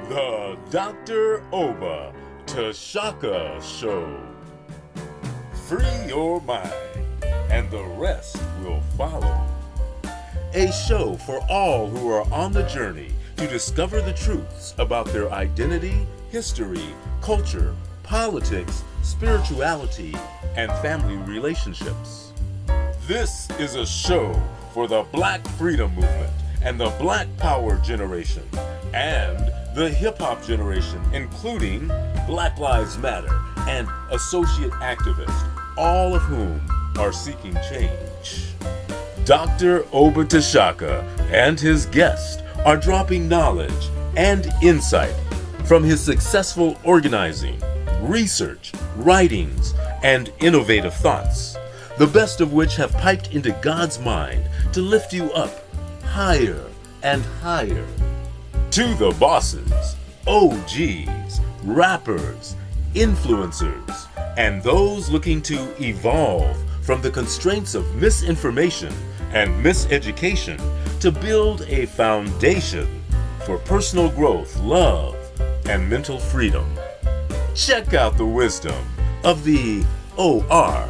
The Dr. Oba Tashaka Show. Free your mind, and the rest will follow. A show for all who are on the journey to discover the truths about their identity, history, culture, politics, spirituality, and family relationships. This is a show for the Black Freedom Movement and the Black Power generation and the hip-hop generation, including Black Lives Matter and associate activists, all of whom are seeking change. Dr. Oba Tashaka and his guest are dropping knowledge and insight from his successful organizing, research, writings, and innovative thoughts, the best of which have piped into God's mind to lift you up higher and higher. To the bosses, OGs, rappers, influencers, and those looking to evolve from the constraints of misinformation and miseducation to build a foundation for personal growth, love, and mental freedom. Check out the wisdom of the O.R.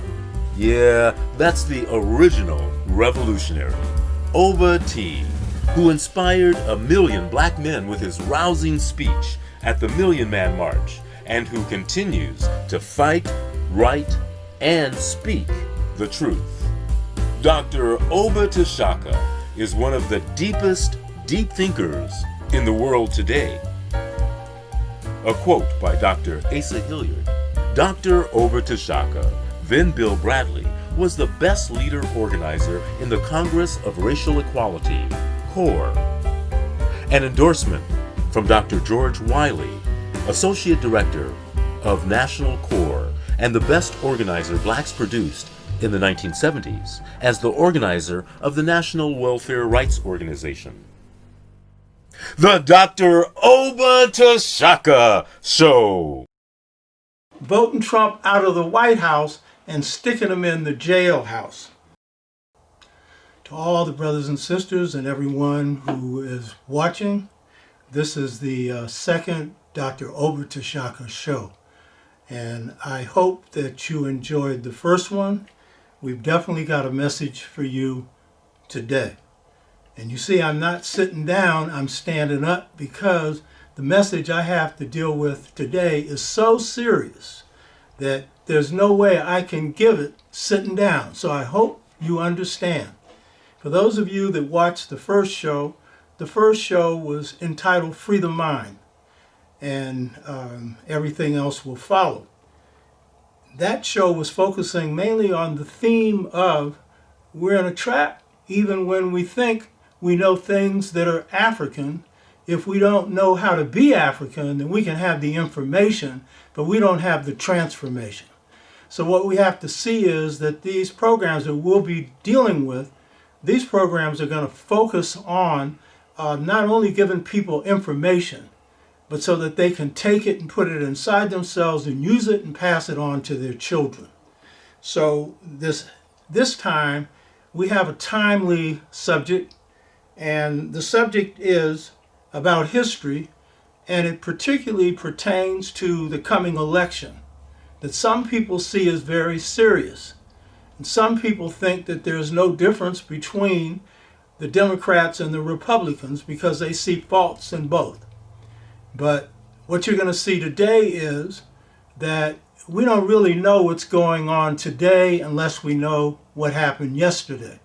Yeah, that's the original revolutionary, Oba T, who inspired 1 million black men with his rousing speech at the Million Man March, and who continues to fight, write, and speak the truth. Dr. Oba Tashaka is one of the deepest deep thinkers in the world today. A quote by Dr. Asa Hilliard. Dr. Oba Tashaka, then Bill Bradley, was the best leader organizer in the Congress of Racial Equality, C.O.R.E. An endorsement from Dr. George Wiley, Associate Director of National C.O.R.E. and the best organizer blacks produced in the 1970s as the organizer of the National Welfare Rights Organization. The Dr. Oba Tashaka Show. Voting Trump out of the White House and sticking him in the jailhouse. To all the brothers and sisters and everyone who is watching, this is the second Dr. Oba Tashaka Show. And I hope that you enjoyed the first one. We've definitely got a message for you today. And you see, I'm not sitting down, I'm standing up, because the message I have to deal with today is so serious that there's no way I can give it sitting down. So I hope you understand. For those of you that watched the first show was entitled Free the Mind, and everything else will follow. That show was focusing mainly on the theme of we're in a trap even when we think we know things that are African. If we don't know how to be African, then we can have the information, but we don't have the transformation. So what we have to see is that these programs that we'll be dealing with, these programs are going to focus on not only giving people information, but so that they can take it and put it inside themselves and use it and pass it on to their children. So this time we have a timely subject, and the subject is about history, and it particularly pertains to the coming election that some people see as very serious. And some people think that there's no difference between the Democrats and the Republicans because they see faults in both. But what you're going to see today is that we don't really know what's going on today unless we know what happened yesterday.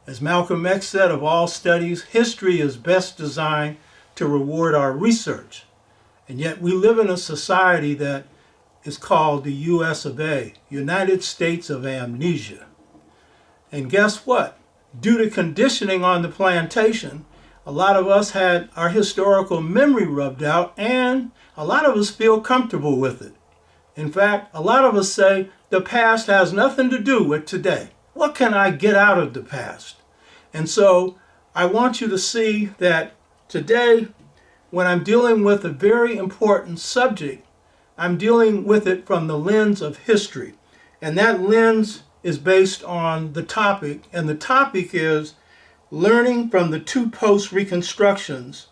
As Malcolm X said, of all studies, history is best designed to reward our research. And yet we live in a society that is called the US of A, United States of Amnesia. And guess what? Due to conditioning on the plantation, a lot of us had our historical memory rubbed out, and a lot of us feel comfortable with it. In fact, a lot of us say the past has nothing to do with today. What can I get out of the past? And so I want you to see that today, when I'm dealing with a very important subject, I'm dealing with it from the lens of history. And that lens is based on the topic, and the topic is learning from the two post-reconstructions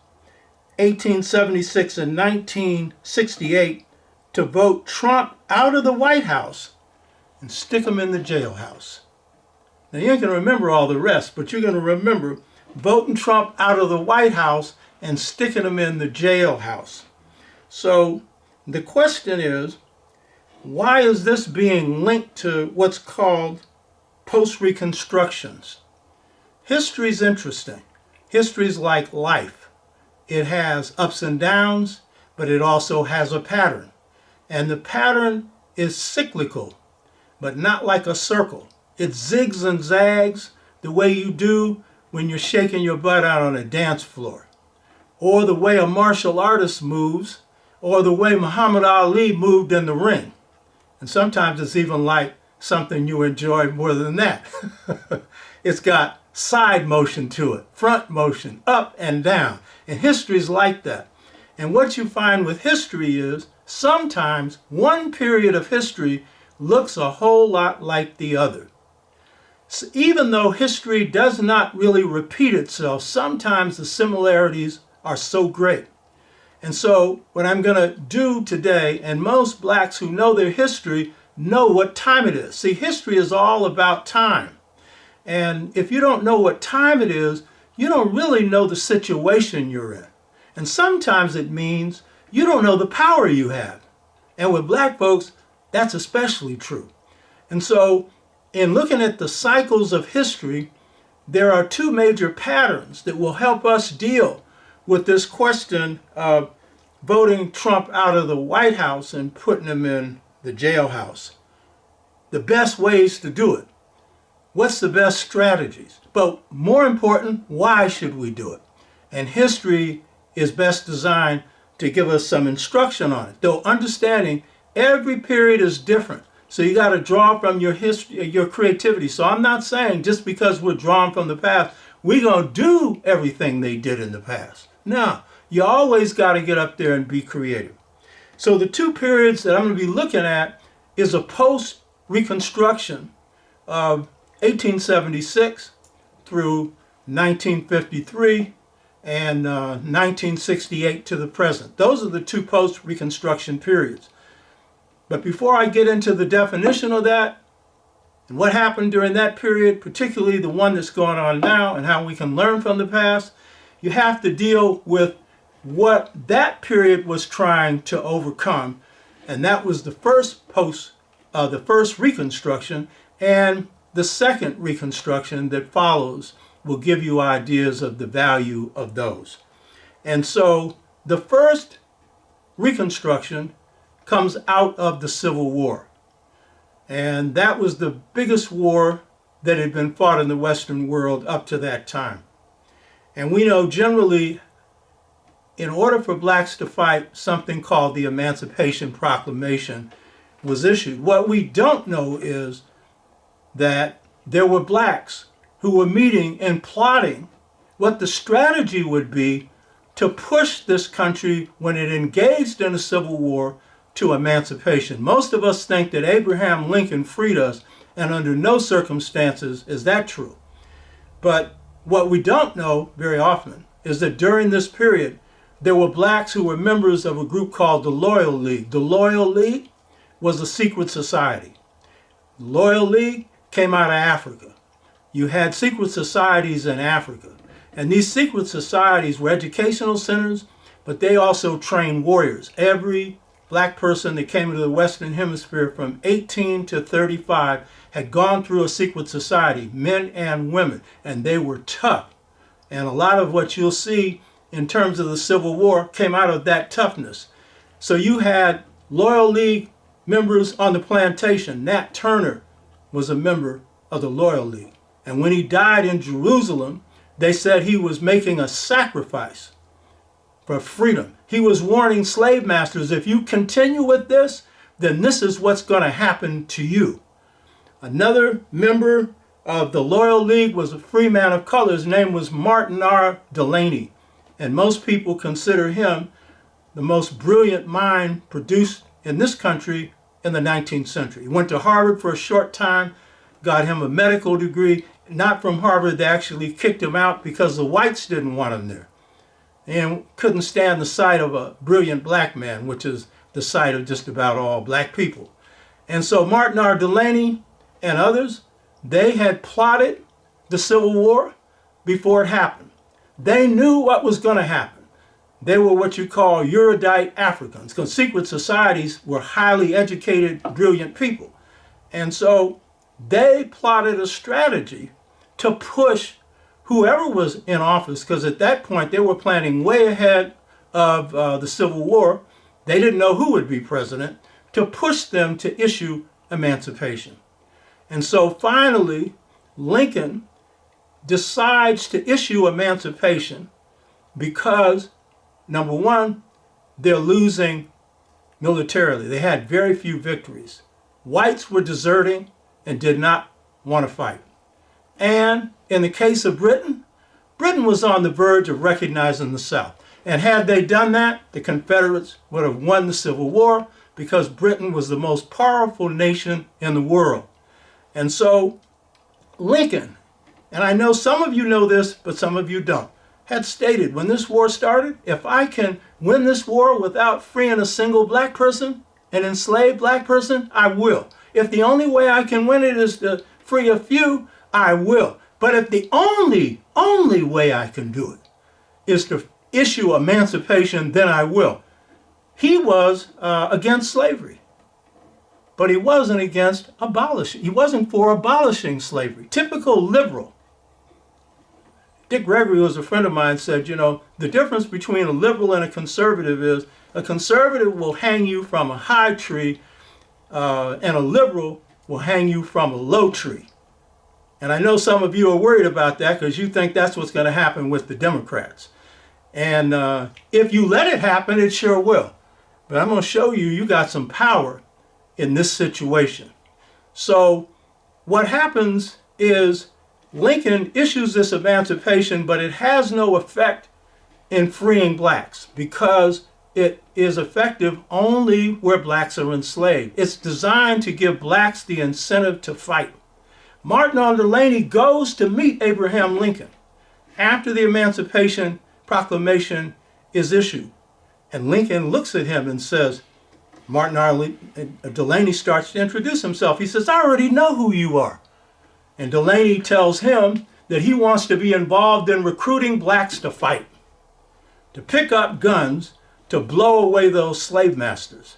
1876 and 1968 to vote Trump out of the White House and stick him in the jailhouse. Now, you ain't going to remember all the rest, but you're going to remember voting Trump out of the White House and sticking him in the jailhouse. So the question is, why is this being linked to what's called post-reconstructions? History's interesting. History's like life. It has ups and downs, but it also has a pattern. And the pattern is cyclical, but not like a circle. It zigs and zags the way you do when you're shaking your butt out on a dance floor, or the way a martial artist moves, or the way Muhammad Ali moved in the ring. And sometimes it's even like something you enjoy more than that. It's got side motion to it, front motion, up and down. And history's like that. And what you find with history is sometimes one period of history looks a whole lot like the other. So even though history does not really repeat itself, sometimes the similarities are so great. And so what I'm going to do today, and most blacks who know their history know what time it is. See, history is all about time. And if you don't know what time it is, you don't really know the situation you're in. And sometimes it means you don't know the power you have. And with black folks, that's especially true. And so in looking at the cycles of history, there are two major patterns that will help us deal with this question of voting Trump out of the White House and putting him in the jailhouse. The best ways to do it. What's the best strategies? But more important, why should we do it? And history is best designed to give us some instruction on it. Though understanding every period is different. So you got to draw from your history, your creativity. So I'm not saying just because we're drawn from the past, we're going to do everything they did in the past. No, you always got to get up there and be creative. So the two periods that I'm going to be looking at is a post-Reconstruction of 1876 through 1953 and 1968 to the present. Those are the two post-Reconstruction periods. But before I get into the definition of that and what happened during that period, particularly the one that's going on now and how we can learn from the past, you have to deal with what that period was trying to overcome. And that was the first Reconstruction, and the second Reconstruction that follows will give you ideas of the value of those. And so the first Reconstruction comes out of the Civil War. And that was the biggest war that had been fought in the Western world up to that time. And we know generally, in order for blacks to fight, something called the Emancipation Proclamation was issued. What we don't know is that there were blacks who were meeting and plotting what the strategy would be to push this country, when it engaged in a civil war, to emancipation. Most of us think that Abraham Lincoln freed us, and under no circumstances is that true. But what we don't know very often is that during this period, there were blacks who were members of a group called the Loyal League. The Loyal League was a secret society. The Loyal League came out of Africa. You had secret societies in Africa. And these secret societies were educational centers, but they also trained warriors. Every black person that came into the Western Hemisphere from 18 to 35 had gone through a secret society, men and women, and they were tough. And a lot of what you'll see in terms of the Civil War came out of that toughness. So you had Loyal League members on the plantation. Nat Turner was a member of the Loyal League. And when he died in Jerusalem, they said he was making a sacrifice for freedom. He was warning slave masters, if you continue with this, then this is what's going to happen to you. Another member of the Loyal League was a free man of color. His name was Martin R. Delaney. And most people consider him the most brilliant mind produced in this country in the 19th century. He went to Harvard for a short time, got him a medical degree. Not from Harvard, they actually kicked him out because the whites didn't want him there. and couldn't stand the sight of a brilliant black man, which is the sight of just about all black people. And so Martin R. Delaney and others, they had plotted the Civil War before it happened. They knew what was going to happen. They were what you call erudite Africans, because secret societies were highly educated, brilliant people. And so they plotted a strategy to push whoever was in office, because at that point they were planning way ahead of the Civil War. They didn't know who would be president, to push them to issue emancipation. And so finally, Lincoln decides to issue emancipation because, number one, they're losing militarily. They had very few victories. Whites were deserting and did not want to fight. And in the case of Britain, Britain was on the verge of recognizing the South. And had they done that, the Confederates would have won the Civil War, because Britain was the most powerful nation in the world. And so Lincoln, and I know some of you know this, but some of you don't, had stated when this war started, if I can win this war without freeing a single black person, an enslaved black person, I will. If the only way I can win it is to free a few, I will. But if the only way I can do it is to issue emancipation, then I will. He was against slavery, but he wasn't against abolishing. He wasn't for abolishing slavery. Typical liberal. Dick Gregory, who was a friend of mine, said, you know, the difference between a liberal and a conservative is a conservative will hang you from a high tree and a liberal will hang you from a low tree. And I know some of you are worried about that because you think that's what's going to happen with the Democrats. And if you let it happen, it sure will. But I'm going to show you got some power in this situation. So what happens is Lincoln issues this emancipation, but it has no effect in freeing blacks because it is effective only where blacks are enslaved. It's designed to give blacks the incentive to fight. Martin R. Delaney goes to meet Abraham Lincoln after the Emancipation Proclamation is issued. And Lincoln looks at him and says, Martin R. Delaney starts to introduce himself. He says, I already know who you are. And Delaney tells him that he wants to be involved in recruiting blacks to fight, to pick up guns, to blow away those slave masters.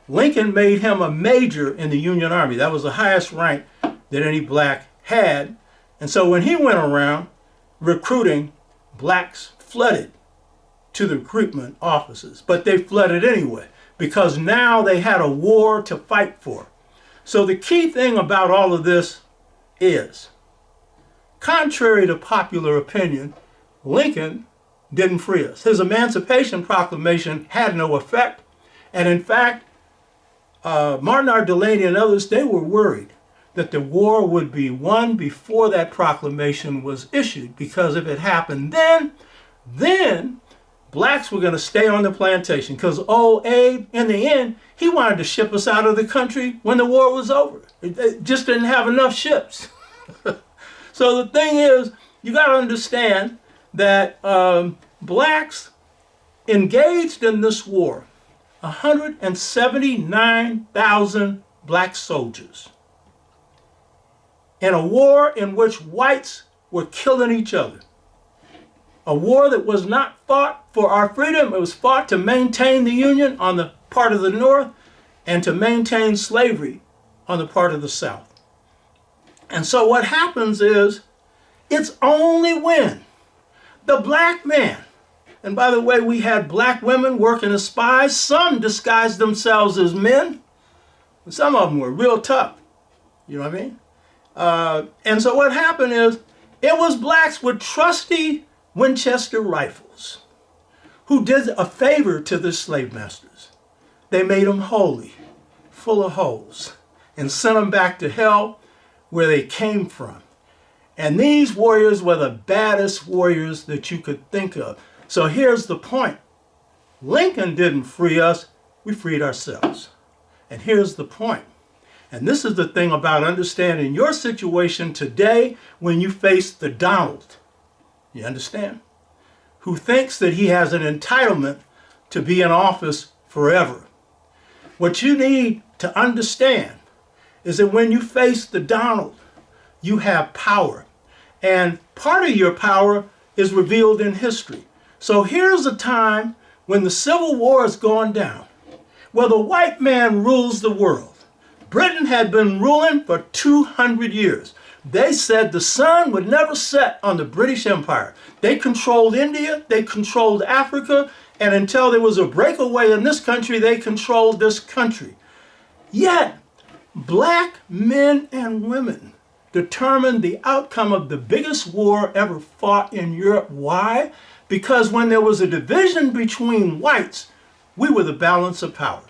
Lincoln made him a major in the Union Army. That was the highest rank that any black had. And so when he went around recruiting, blacks flooded to the recruitment offices, but they flooded anyway because now they had a war to fight for. So the key thing about all of this is, contrary to popular opinion, Lincoln didn't free us. His Emancipation Proclamation had no effect. And in fact, Martin R. Delaney and others, they were worried that the war would be won before that proclamation was issued, because if it happened then blacks were going to stay on the plantation, because old Abe, in the end, he wanted to ship us out of the country when the war was over. It just didn't have enough ships. So the thing is, you got to understand that blacks engaged in this war, 179,000 black soldiers, in a war in which whites were killing each other. A war that was not fought for our freedom. It was fought to maintain the Union on the part of the North and to maintain slavery on the part of the South. And so what happens is, it's only when the black man, and by the way, we had black women working as spies. Some disguised themselves as men. Some of them were real tough. You know what I mean? And so what happened is, it was blacks with trusty Winchester rifles who did a favor to the slave masters. They made them holy, full of holes, and sent them back to hell where they came from. And these warriors were the baddest warriors that you could think of. So here's the point. Lincoln didn't free us, we freed ourselves. And here's the point. And this is the thing about understanding your situation today when you face the Donald. You understand? who thinks that he has an entitlement to be in office forever. What you need to understand is that when you face the Donald, you have power. And part of your power is revealed in history. So here's a time when the Civil War is going down, where the white man rules the world. Britain had been ruling for 200 years. They said the sun would never set on the British Empire. They controlled India, they controlled Africa, and until there was a breakaway in this country, they controlled this country. Yet, black men and women determined the outcome of the biggest war ever fought in Europe. Why? Because when there was a division between whites, we were the balance of power.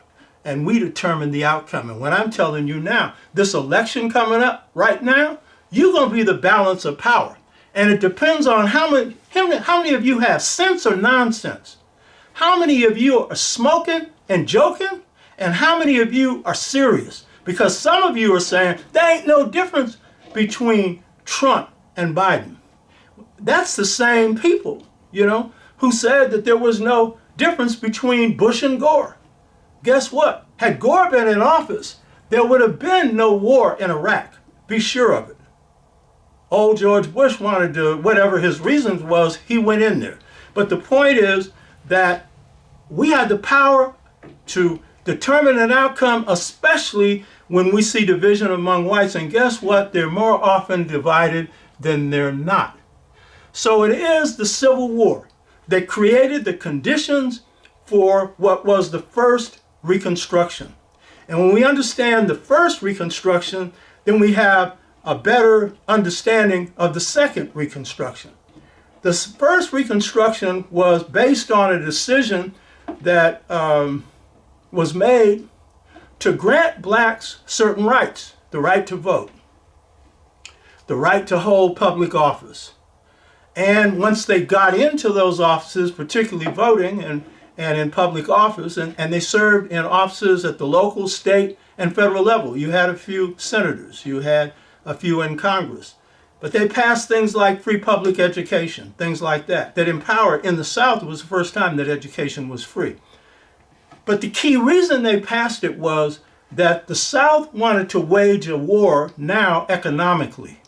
And we determined the outcome. And what I'm telling you now, this election coming up right now, you're going to be the balance of power. And it depends on how many of you have sense or nonsense. How many of you are smoking and joking? And how many of you are serious? Because some of you are saying there ain't no difference between Trump and Biden. That's the same people, who said that there was no difference between Bush and Gore. Guess what? Had Gore been in office, there would have been no war in Iraq. Be sure of it. Old George Bush wanted to, whatever his reasons was, he went in there. But the point is that we had the power to determine an outcome, especially when we see division among whites. And guess what? They're more often divided than they're not. So it is the Civil War that created the conditions for what was the first Reconstruction. And when we understand the first Reconstruction, then we have a better understanding of the second Reconstruction. The first Reconstruction was based on a decision that was made to grant blacks certain rights: the right to vote, the right to hold public office. And once they got into those offices, particularly voting and in public office, and they served in offices at the local, state, and federal level. You had a few senators, you had a few in Congress. But they passed things like free public education, things like that empowered. In the South, it was the first time that education was free. But the key reason they passed it was that the South wanted to wage a war now economically.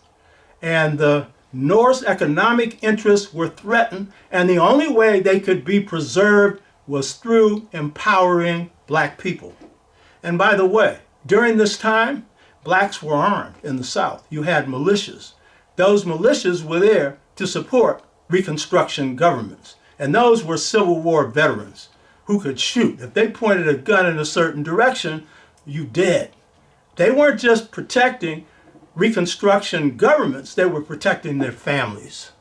And the North's economic interests were threatened, and the only way they could be preserved was through empowering black people. And by the way, during this time, blacks were armed in the South. You had militias. Those militias were there to support Reconstruction governments. And those were Civil War veterans who could shoot. If they pointed a gun in a certain direction, you dead. They weren't just protecting Reconstruction governments, they were protecting their families.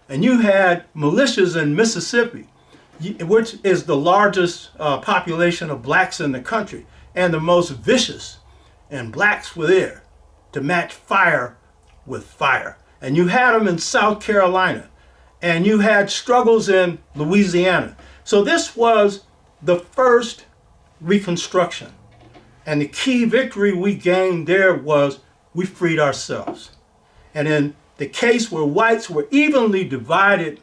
And you had militias in Mississippi, which is the largest population of blacks in the country and the most vicious. And blacks were there to match fire with fire. And you had them in South Carolina, and you had struggles in Louisiana. So this was the first Reconstruction. And the key victory we gained there was we freed ourselves. And in the case where whites were evenly divided,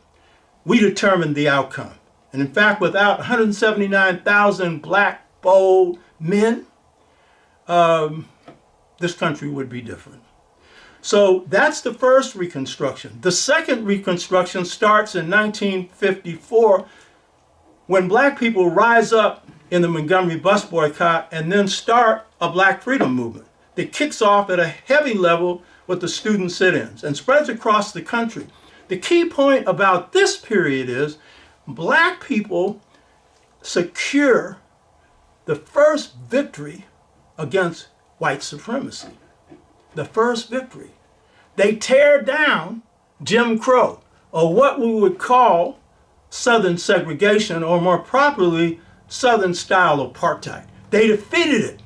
we determined the outcome. And in fact, without 179,000 black, bold men, this country would be different. So that's the first Reconstruction. The second Reconstruction starts in 1954 when black people rise up in the Montgomery bus boycott and then start a black freedom movement that kicks off at a heavy level with the student sit-ins and spreads across the country. The key point about this period is black people secure the first victory against white supremacy. The first victory. They tear down Jim Crow, or what we would call Southern segregation, or more properly, Southern style apartheid. They defeated it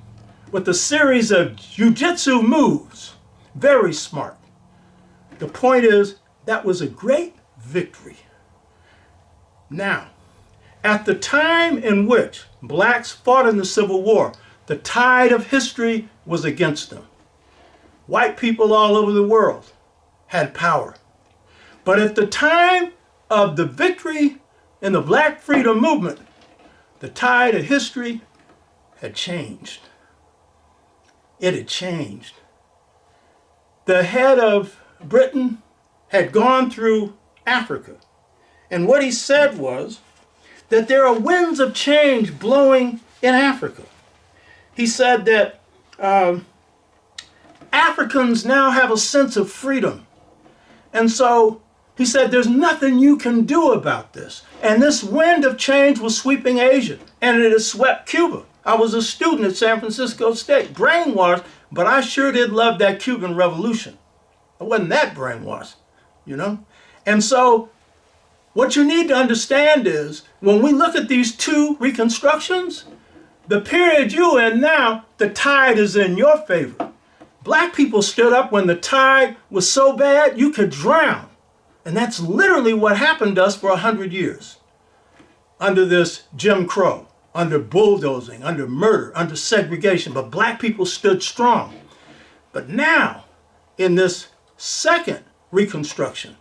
with a series of jiu-jitsu moves. Very smart. The point is, that was a great victory. Now, at the time in which blacks fought in the Civil War, the tide of history was against them. White people all over the world had power. But at the time of the victory in the Black Freedom Movement, the tide of history had changed. It had changed. The head of Britain had gone through Africa. And what he said was that there are winds of change blowing in Africa. He said that Africans now have a sense of freedom. And so he said there's nothing you can do about this. And this wind of change was sweeping Asia, and it has swept Cuba. I was a student at San Francisco State, brainwashed, but I sure did love that Cuban Revolution. I wasn't that brainwashed, you know? And so what you need to understand is when we look at these two reconstructions, the period you're in now, the tide is in your favor. Black people stood up when the tide was so bad you could drown. And that's literally what happened to us for 100 years. Under this Jim Crow, under bulldozing, under murder, under segregation. But black people stood strong. But now, in this second Reconstruction,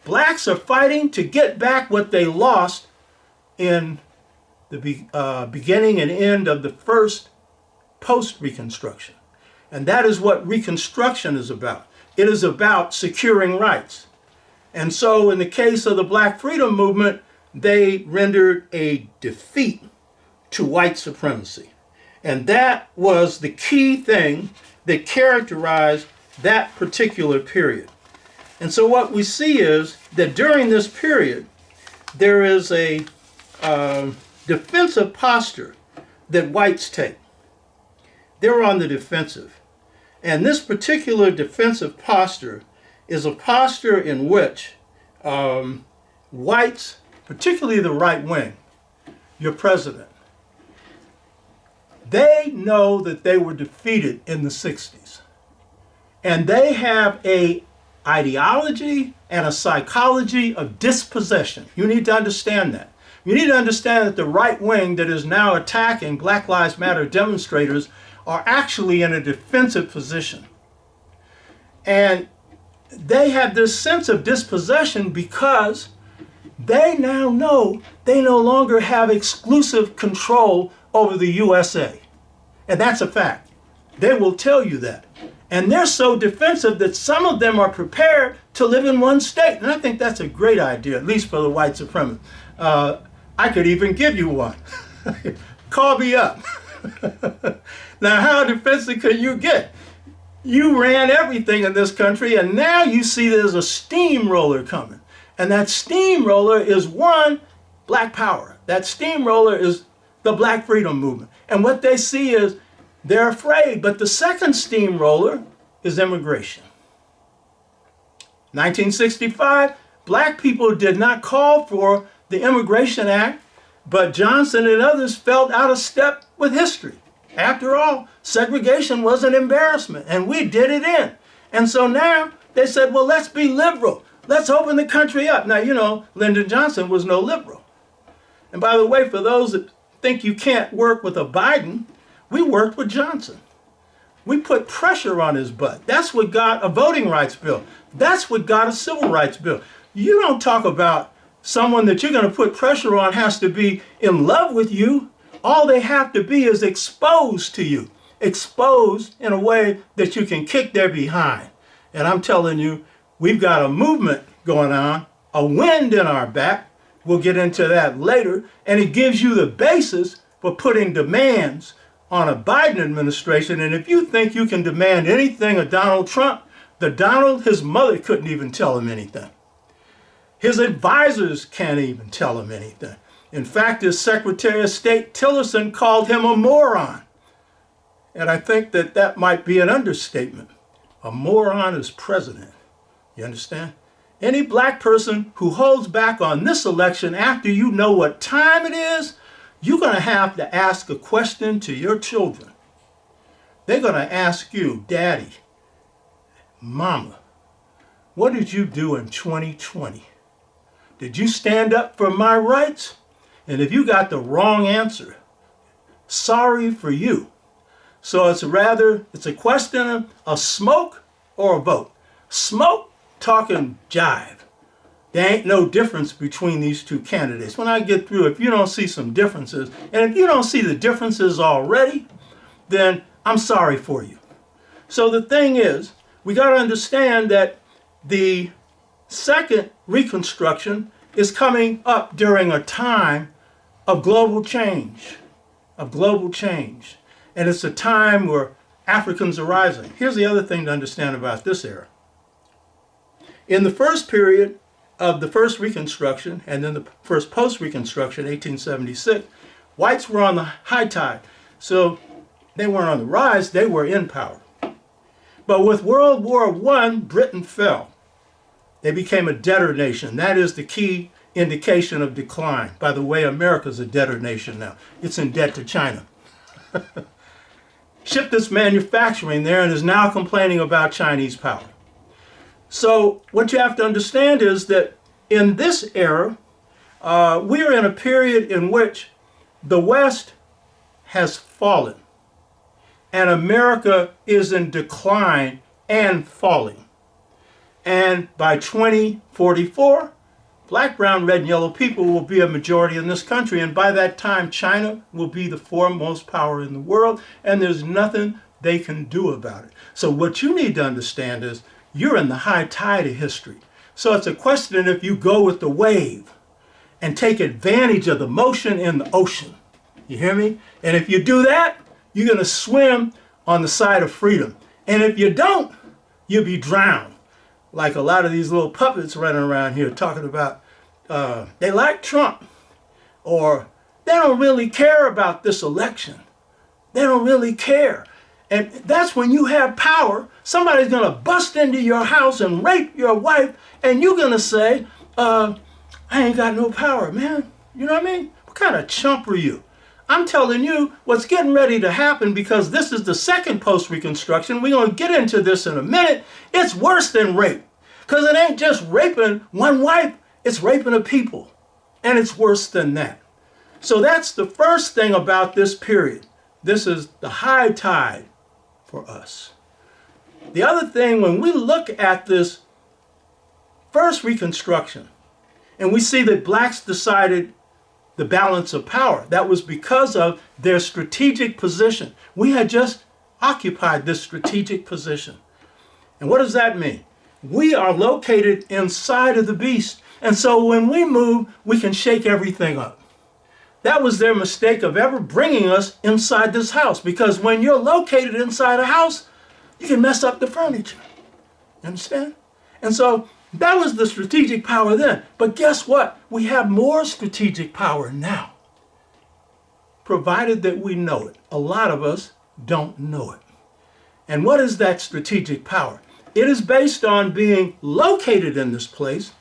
blacks are fighting to get back what they lost in the beginning and end of the first post-Reconstruction. And that is what Reconstruction is about. It is about securing rights. And so in the case of the Black Freedom Movement, they rendered a defeat to white supremacy. And that was the key thing that characterized that particular period. And so what we see is that during this period, there is a defensive posture that whites take. They're on the defensive. And this particular defensive posture is a posture in which whites, particularly the right wing, your president, they know that they were defeated in the 60s. And they have a ideology and a psychology of dispossession. You need to understand that. You need to understand that the right wing that is now attacking Black Lives Matter demonstrators are actually in a defensive position. And they have this sense of dispossession because they now know they no longer have exclusive control over the USA. And that's a fact. They will tell you that. And they're so defensive that some of them are prepared to live in one state. And I think that's a great idea, at least for the white supremacists. I could even give you one. Call me up. Now, how defensive can you get? You ran everything in this country, and now you see there's a steamroller coming. And that steamroller is one, Black Power. That steamroller is the Black Freedom Movement. And what they see is they're afraid. But the second steamroller is immigration. 1965, black people did not call for the Immigration Act, but Johnson and others felt out of step with history. After all, segregation was an embarrassment, and we did it in. And so now they said, well, let's be liberal. Let's open the country up. Now, you know, Lyndon Johnson was no liberal. And by the way, for those that think you can't work with a Biden, we worked with Johnson. We put pressure on his butt. That's what got a voting rights bill. That's what got a civil rights bill. You don't talk about someone that you're going to put pressure on has to be in love with you. All they have to be is exposed to you. Exposed in a way that you can kick their behind. And I'm telling you, we've got a movement going on, a wind in our back. We'll get into that later. And it gives you the basis for putting demands on a Biden administration. And if you think you can demand anything of Donald Trump, his mother couldn't even tell him anything. His advisors can't even tell him anything. In fact, his Secretary of State Tillerson called him a moron. And I think that that might be an understatement. A moron is president. You understand? Any black person who holds back on this election after you know what time it is, you're going to have to ask a question to your children. They're going to ask you, Daddy, Mama, what did you do in 2020? Did you stand up for my rights? And if you got the wrong answer, sorry for you. So it's a question of smoke or a vote. Smoke, talking jive. There ain't no difference between these two candidates. When I get through, if you don't see some differences, and if you don't see the differences already, then I'm sorry for you. So the thing is, we got to understand that the second Reconstruction is coming up during a time of global change, And it's a time where Africans are rising. Here's the other thing to understand about this era. In the first period of the first Reconstruction and then the first post-Reconstruction, 1876, whites were on the high tide. So they weren't on the rise, they were in power. But with World War I, Britain fell. They became a debtor nation. That is the key indication of decline. By the way, America's a debtor nation now. It's in debt to China. Shipped its manufacturing there and is now complaining about Chinese power. So what you have to understand is that in this era, we are in a period in which the West has fallen and America is in decline and falling. And by 2044, black, brown, red, and yellow people will be a majority in this country. And by that time, China will be the foremost power in the world, and there's nothing they can do about it. So what you need to understand is you're in the high tide of history. So it's a question if you go with the wave and take advantage of the motion in the ocean. You hear me? And if you do that, you're going to swim on the side of freedom. And if you don't, you'll be drowned. Like a lot of these little puppets running around here talking about they like Trump, or they don't really care about this election. They don't really care. And that's when you have power. Somebody's going to bust into your house and rape your wife, and you're going to say, I ain't got no power, man. You know what I mean? What kind of chump are you? I'm telling you what's getting ready to happen, because this is the second post-Reconstruction. We're going to get into this in a minute. It's worse than rape, because it ain't just raping one wife, it's raping a people. And it's worse than that. So that's the first thing about this period. This is the high tide for us. The other thing, when we look at this first Reconstruction, and we see that blacks decided the balance of power, that was because of their strategic position. We had just occupied this strategic position. And what does that mean? We are located inside of the beast. And so when we move, we can shake everything up. That was their mistake of ever bringing us inside this house, because when you're located inside a house, you can mess up the furniture. Understand? And so that was the strategic power then. But guess what? We have more strategic power now, provided that we know it. A lot of us don't know it. And what is that strategic power? It is based on being located in this place,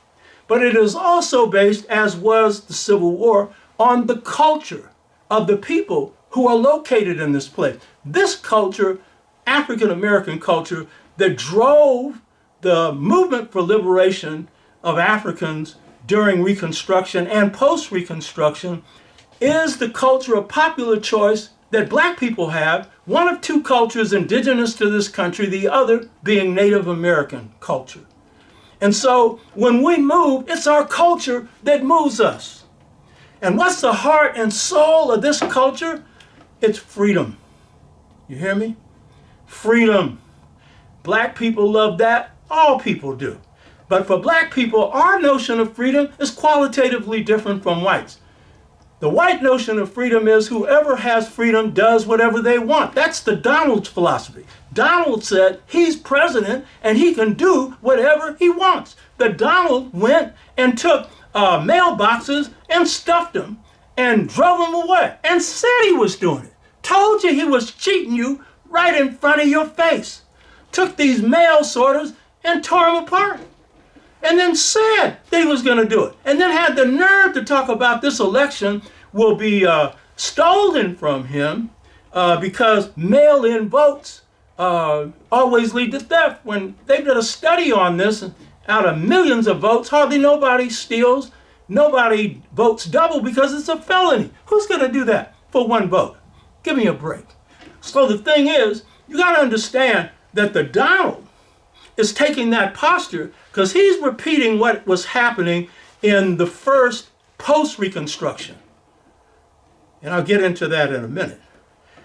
but it is also based, as was the Civil War, on the culture of the people who are located in this place. This culture, African American culture, that drove the movement for liberation of Africans during Reconstruction and post-Reconstruction, is the culture of popular choice that black people have, one of two cultures indigenous to this country, the other being Native American culture. And so when we move, it's our culture that moves us. And what's the heart and soul of this culture? It's freedom. You hear me? Freedom. Black people love that. All people do. But for black people, our notion of freedom is qualitatively different from whites. The white notion of freedom is whoever has freedom does whatever they want. That's the Donald's philosophy. Donald said he's president and he can do whatever he wants. The Donald went and took mailboxes and stuffed them and drove them away and said he was doing it. Told you he was cheating you right in front of your face. Took these mail sorters and tore them apart. And then said that he was going to do it. And then had the nerve to talk about this election will be stolen from him because mail-in votes always lead to theft. When they did a study on this, out of millions of votes, hardly nobody steals. Nobody votes double because it's a felony. Who's going to do that for one vote? Give me a break. So the thing is, you got to understand that the Donald is taking that posture because he's repeating what was happening in the first post-Reconstruction. And I'll get into that in a minute.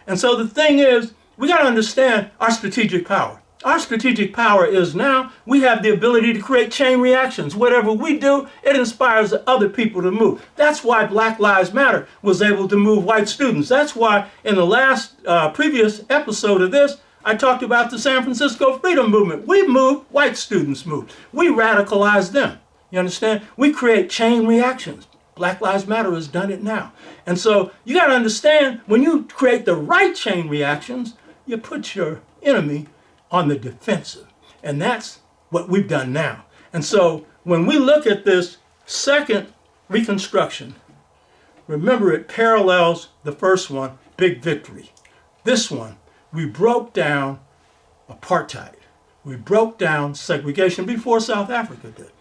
And so the thing is, we got to understand our strategic power. Our strategic power is now we have the ability to create chain reactions. Whatever we do, it inspires other people to move. That's why Black Lives Matter was able to move white students. That's why in the last previous episode of this, I talked about the San Francisco Freedom Movement. We moved, white students moved. We radicalized them. You understand? We create chain reactions. Black Lives Matter has done it now. And so you got to understand, when you create the right chain reactions, you put your enemy on the defensive. And that's what we've done now. And so when we look at this second Reconstruction, remember it parallels the first one, big victory. This one, we broke down apartheid. We broke down segregation before South Africa did.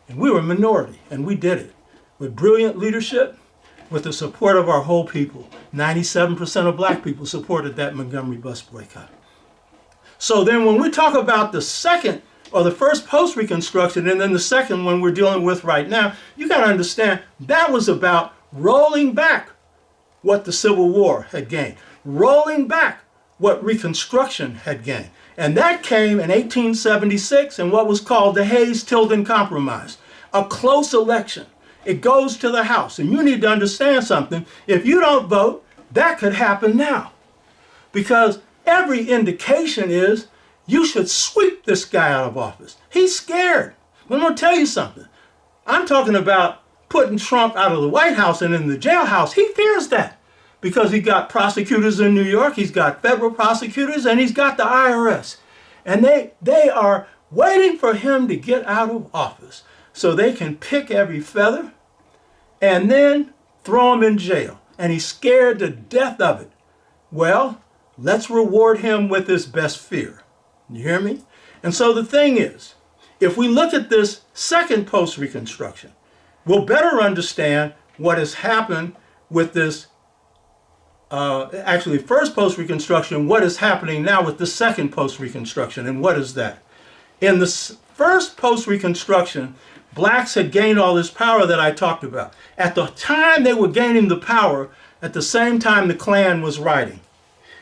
And we were a minority, and we did it with brilliant leadership, with the support of our whole people. 97% of black people supported that Montgomery bus boycott. So then when we talk about the second, or the first post-Reconstruction, and then the second one we're dealing with right now, you got to understand that was about rolling back what the Civil War had gained, rolling back what Reconstruction had gained. And that came in 1876 in what was called the Hayes-Tilden Compromise, a close election. It goes to the House, and you need to understand something. If you don't vote, that could happen now. Because every indication is you should sweep this guy out of office. He's scared. I'm going to tell you something. I'm talking about putting Trump out of the White House and in the jailhouse. He fears that because he got prosecutors in New York, he's got federal prosecutors, and he's got the IRS. And they are waiting for him to get out of office so they can pick every feather and then throw him in jail. And he's scared to death of it. Well, let's reward him with his best fear. You hear me? And so the thing is, if we look at this second post-Reconstruction, we'll better understand what has happened with this, actually first post-Reconstruction, what is happening now with the second post-Reconstruction, and what is that? In the first post-Reconstruction, blacks had gained all this power that I talked about. At the time they were gaining the power, at the same time the Klan was rioting.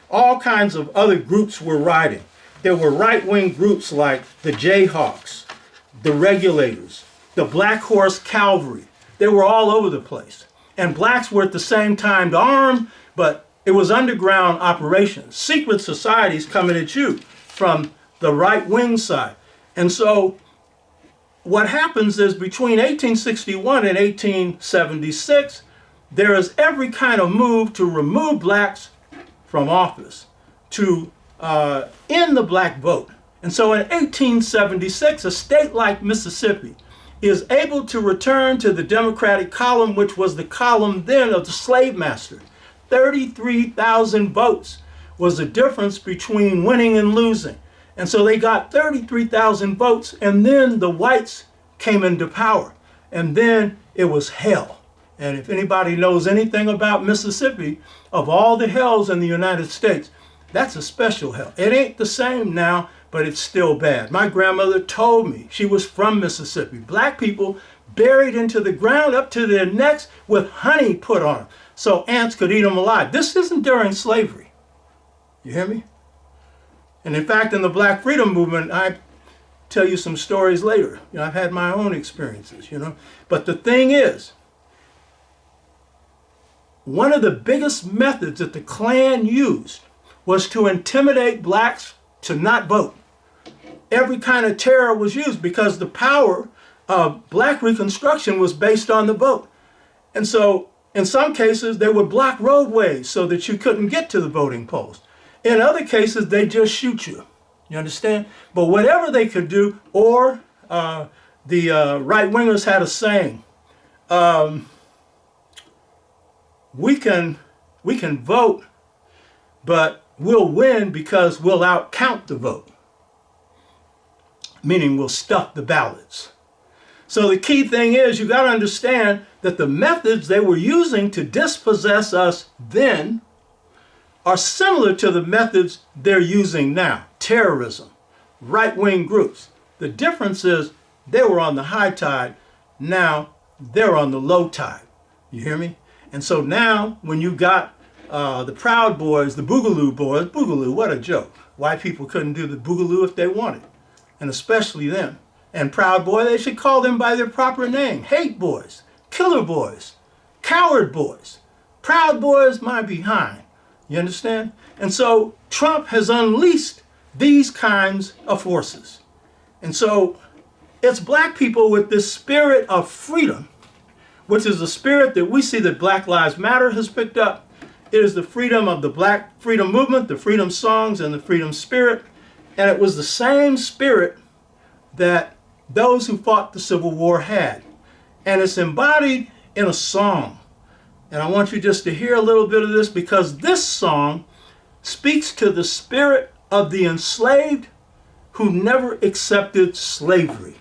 All kinds of other groups were rioting. There were right-wing groups like the Jayhawks, the Regulators, the Black Horse Cavalry. They were all over the place. And blacks were at the same time armed, but it was underground operations, secret societies coming at you from the right-wing side. And so what happens is between 1861 and 1876, there is every kind of move to remove blacks from office, to end the black vote. And so in 1876, a state like Mississippi is able to return to the Democratic column, which was the column then of the slave master. 33,000 votes was the difference between winning and losing. And so they got 33,000 votes, and then the whites came into power. And then it was hell. And if anybody knows anything about Mississippi, of all the hells in the United States, that's a special hell. It ain't the same now, but it's still bad. My grandmother told me, she was from Mississippi. Black people buried into the ground up to their necks with honey put on them so ants could eat them alive. This isn't during slavery. You hear me? And in fact, in the Black Freedom Movement, I tell you some stories later. I've had my own experiences, But the thing is, one of the biggest methods that the Klan used was to intimidate blacks to not vote. Every kind of terror was used because the power of black Reconstruction was based on the vote. And so in some cases, they would block roadways so that you couldn't get to the voting polls. In other cases, they just shoot you. You understand? But whatever they could do, or the right-wingers had a saying, we can vote, but we'll win because we'll outcount the vote. Meaning we'll stuff the ballots. So the key thing is you got to understand that the methods they were using to dispossess us then are similar to the methods they're using now. Terrorism, right-wing groups. The difference is they were on the high tide. Now they're on the low tide. You hear me? And so now when you got the Proud Boys, the Boogaloo Boys, Boogaloo, what a joke. White people couldn't do the Boogaloo if they wanted, and especially them. And Proud Boy, they should call them by their proper name. Hate Boys, Killer Boys, Coward Boys, Proud Boys, my behind. You understand? And so Trump has unleashed these kinds of forces. And so it's black people with this spirit of freedom, which is the spirit that we see that Black Lives Matter has picked up. It is the freedom of the Black freedom movement, the freedom songs, and the freedom spirit. And it was the same spirit that those who fought the Civil War had. And it's embodied in a song. And I want you just to hear a little bit of this, because this song speaks to the spirit of the enslaved who never accepted slavery.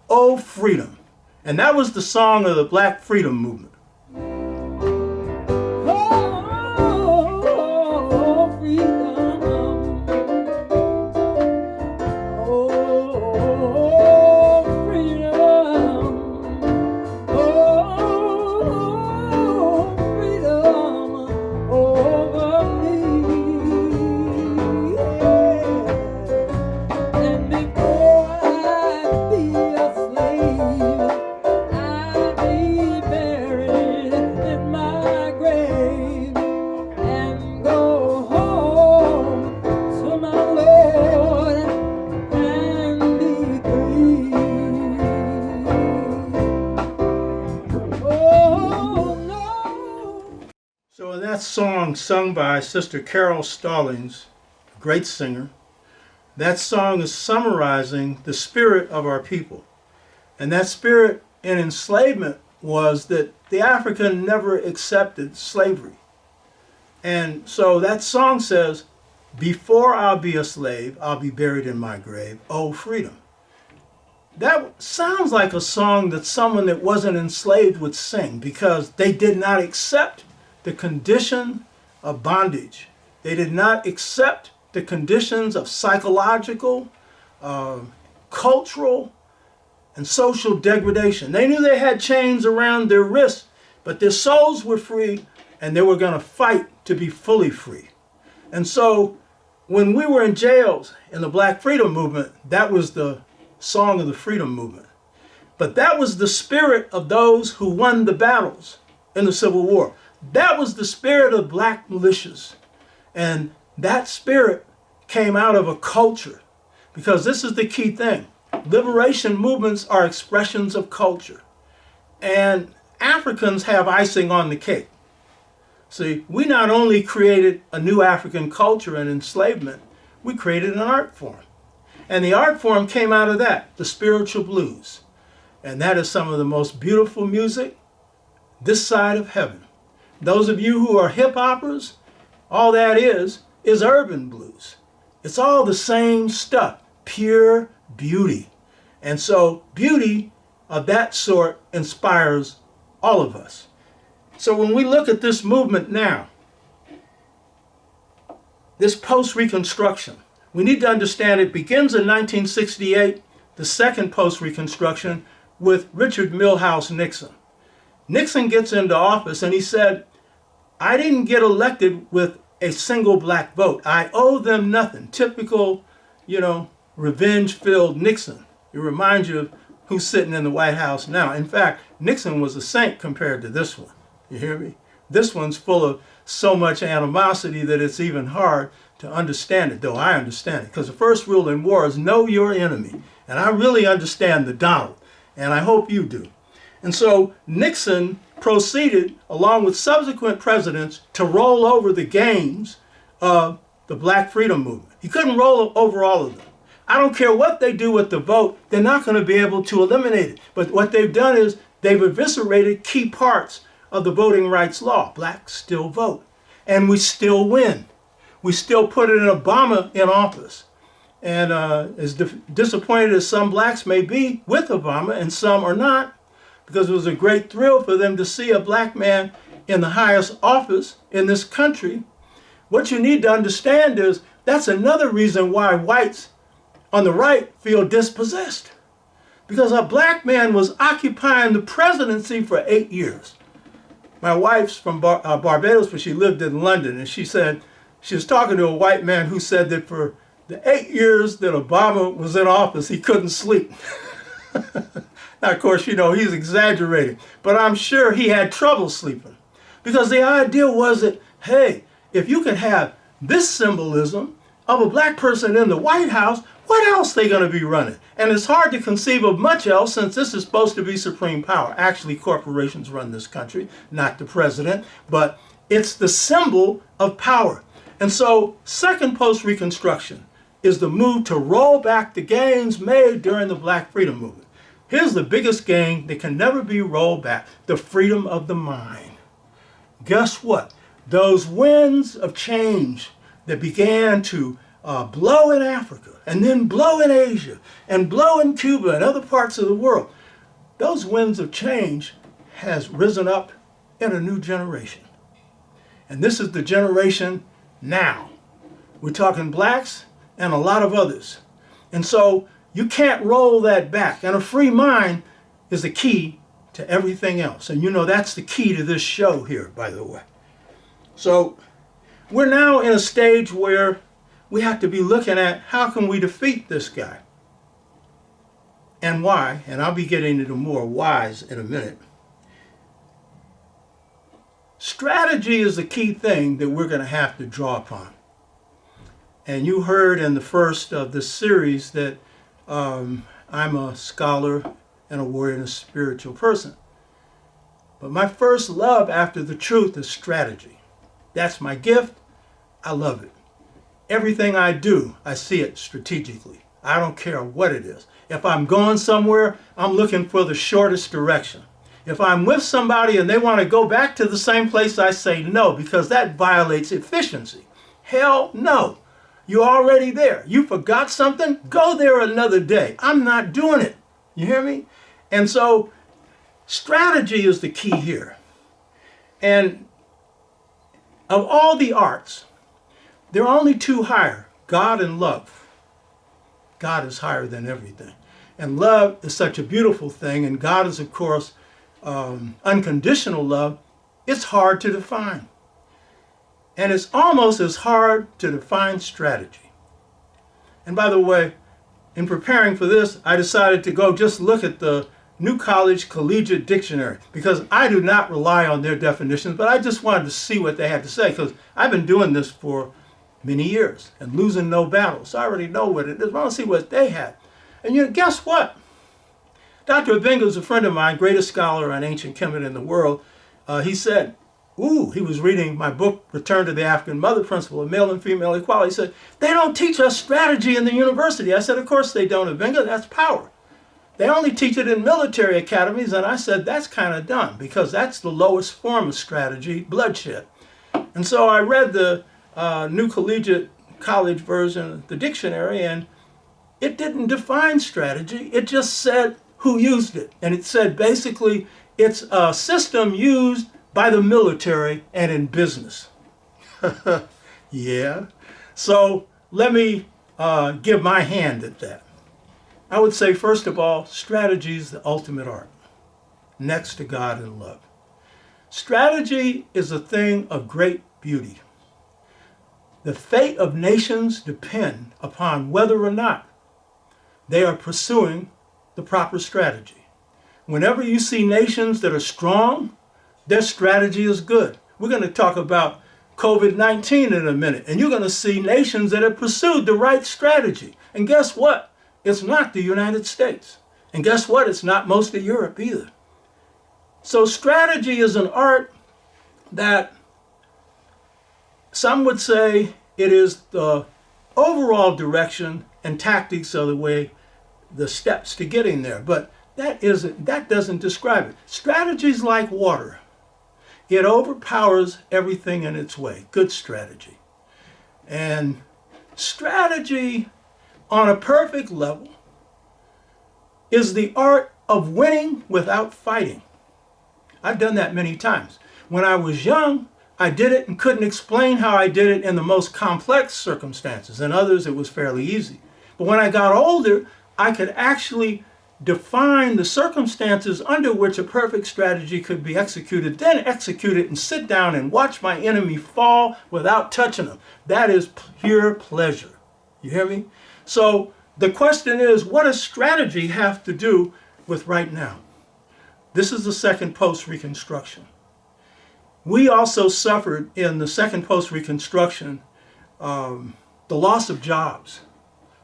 Oh, freedom. And that was the song of the Black freedom movement. Song sung by Sister Carol Stallings, a great singer. That song is summarizing the spirit of our people. And that spirit in enslavement was that the African never accepted slavery. And so that song says, before I'll be a slave, I'll be buried in my grave. Oh, freedom. That sounds like a song that someone that wasn't enslaved would sing, because they did not accept the condition of bondage. They did not accept the conditions of psychological, cultural, and social degradation. They knew they had chains around their wrists, but their souls were free, and they were going to fight to be fully free. And so when we were in jails in the Black Freedom Movement, that was the song of the freedom movement. But that was the spirit of those who won the battles in the Civil War. That was the spirit of black militias. And that spirit came out of a culture, because this is the key thing. Liberation movements are expressions of culture. And Africans have icing on the cake. See, we not only created a new African culture and enslavement, we created an art form. And the art form came out of that, the spiritual blues. And that is some of the most beautiful music this side of heaven. Those of you who are hip hoppers, all that is urban blues. It's all the same stuff, pure beauty. And so beauty of that sort inspires all of us. So when we look at this movement now, this post-Reconstruction, we need to understand it begins in 1968, the second post-Reconstruction, with Richard Milhous Nixon. Nixon gets into office and he said, I didn't get elected with a single black vote. I owe them nothing. Typical, revenge-filled Nixon. It reminds you of who's sitting in the White House now. In fact, Nixon was a saint compared to this one. You hear me? This one's full of so much animosity that it's even hard to understand it, though I understand it. Because the first rule in war is know your enemy. And I really understand the Donald, and I hope you do. And so Nixon proceeded, along with subsequent presidents, to roll over the gains of the Black Freedom Movement. He couldn't roll over all of them. I don't care what they do with the vote, they're not going to be able to eliminate it. But what they've done is they've eviscerated key parts of the voting rights law. Blacks still vote. And we still win. We still put in Obama in office. And as disappointed as some blacks may be with Obama, and some are not, because it was a great thrill for them to see a black man in the highest office in this country, what you need to understand is that's another reason why whites on the right feel dispossessed because a black man was occupying the presidency for 8 years. My wife's from Barbados, but she lived in London, and she said she was talking to a white man who said that for the 8 years that Obama was in office, he couldn't sleep. Now, of course, he's exaggerating, but I'm sure he had trouble sleeping because the idea was that, hey, if you can have this symbolism of a black person in the White House, what else are they going to be running? And it's hard to conceive of much else since this is supposed to be supreme power. Actually, corporations run this country, not the president, but it's the symbol of power. And so, second post-Reconstruction is the move to roll back the gains made during the Black Freedom Movement. Here's the biggest gain that can never be rolled back: the freedom of the mind. Guess what? Those winds of change that began to blow in Africa and then blow in Asia and blow in Cuba and other parts of the world, those winds of change has risen up in a new generation. And this is the generation now. We're talking blacks and a lot of others. And so you can't roll that back. And a free mind is the key to everything else. And that's the key to this show here, by the way. So we're now in a stage where we have to be looking at how can we defeat this guy and why. And I'll be getting into more whys in a minute. Strategy is the key thing that we're going to have to draw upon. And you heard in the first of this series that I'm a scholar and a warrior and a spiritual person. But my first love after the truth is strategy. That's my gift. I love it. Everything I do, I see it strategically. I don't care what it is. If I'm going somewhere, I'm looking for the shortest direction. If I'm with somebody and they want to go back to the same place, I say no, because that violates efficiency. Hell no. You're already there. You forgot something? Go there another day. I'm not doing it. You hear me? And so strategy is the key here. And of all the arts, there are only two higher: God and love. God is higher than everything. And love is such a beautiful thing. And God is, of course, unconditional love. It's hard to define. And it's almost as hard to define strategy. And by the way, in preparing for this, I decided to go just look at the New College Collegiate Dictionary, because I do not rely on their definitions, but I just wanted to see what they had to say, because I've been doing this for many years and losing no battles. So I already know what it is. I want to see what they had. And guess what? Dr. Abenga is a friend of mine, greatest scholar on ancient Kemet in the world. He said, he was reading my book, Return to the African Mother Principle of Male and Female Equality. He said, they don't teach us strategy in the university. I said, of course they don't, Abenga. That's power. They only teach it in military academies. And I said, that's kind of dumb, because that's the lowest form of strategy, bloodshed. And so I read the New Collegiate College version of the dictionary, and it didn't define strategy. It just said who used it. And it said basically it's a system used by the military and in business. Yeah. So let me give my hand at that. I would say, first of all, strategy is the ultimate art, next to God and love. Strategy is a thing of great beauty. The fate of nations depend upon whether or not they are pursuing the proper strategy. Whenever you see nations that are strong, their strategy is good. We're going to talk about COVID-19 in a minute, and you're going to see nations that have pursued the right strategy. And guess what? It's not the United States. And guess what? It's not most of Europe either. So strategy is an art that some would say it is the overall direction and tactics of the way, the steps to getting there. But that doesn't describe it. Strategy is like water. It overpowers everything in its way. Good strategy. And strategy on a perfect level is the art of winning without fighting. I've done that many times. When I was young, I did it and couldn't explain how I did it in the most complex circumstances. In others, it was fairly easy. But when I got older, I could actually define the circumstances under which a perfect strategy could be executed, then execute it and sit down and watch my enemy fall without touching them. That is pure pleasure. You hear me? So the question is, what does strategy have to do with right now? This is the second post-Reconstruction. We also suffered in the second post-Reconstruction the loss of jobs,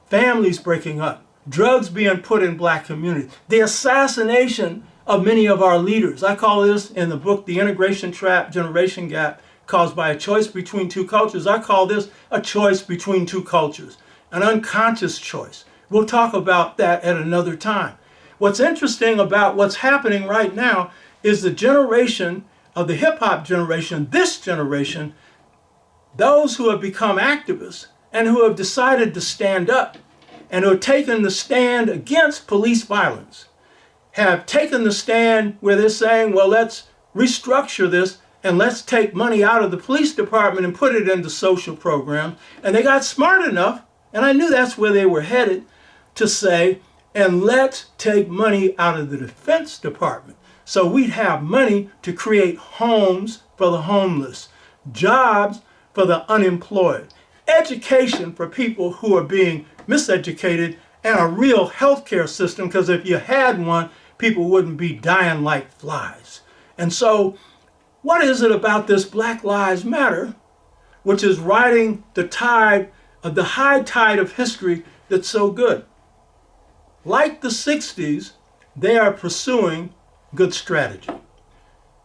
families breaking up, drugs being put in black communities, the assassination of many of our leaders. I call this in the book, The Integration Trap, Generation Gap, caused by a choice between two cultures. I call this a choice between two cultures, an unconscious choice. We'll talk about that at another time. What's interesting about what's happening right now is the generation of the hip-hop generation, this generation, those who have become activists and who have decided to stand up and who have taken the stand against police violence, have taken the stand where they're saying, well, let's restructure this and let's take money out of the police department and put it into social programs. And they got smart enough, and I knew that's where they were headed, to say, and let's take money out of the Defense Department. So we'd have money to create homes for the homeless, jobs for the unemployed, education for people who are being miseducated, and a real healthcare system, because if you had one, people wouldn't be dying like flies. And so what is it about this Black Lives Matter, which is riding the tide of the high tide of history, that's so good? Like the 60s, they are pursuing good strategy.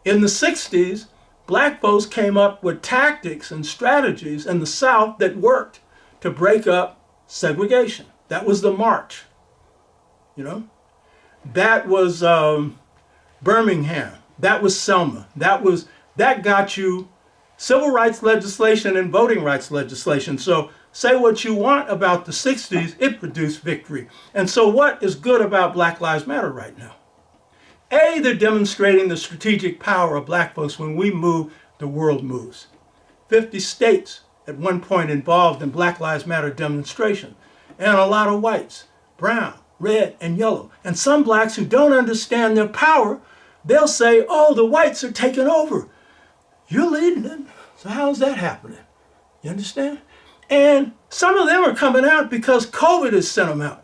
In the 60s, black folks came up with tactics and strategies in the South that worked to break up segregation. That was the march. You know, that was Birmingham. That was Selma. That got you civil rights legislation and voting rights legislation. So say what you want about the 60s, it produced victory. And so what is good about Black Lives Matter right now? A, they're demonstrating the strategic power of black folks. When we move, the world moves. 50 states at one point involved in Black Lives Matter demonstration. And a lot of whites, brown, red, and yellow. And some blacks who don't understand their power, they'll say, oh, the whites are taking over. You're leading it. So how's that happening? You understand? And some of them are coming out because COVID has sent them out.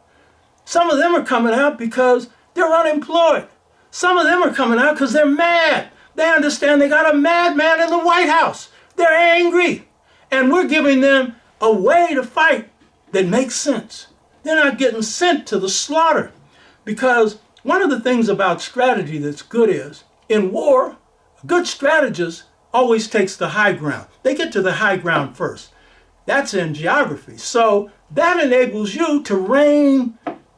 Some of them are coming out because they're unemployed. Some of them are coming out because they're mad. They understand they got a madman in the White House. They're angry. And we're giving them a way to fight that makes sense. They're not getting sent to the slaughter. Because one of the things about strategy that's good is, in war, a good strategist always takes the high ground. They get to the high ground first. That's in geography. So that enables you to rain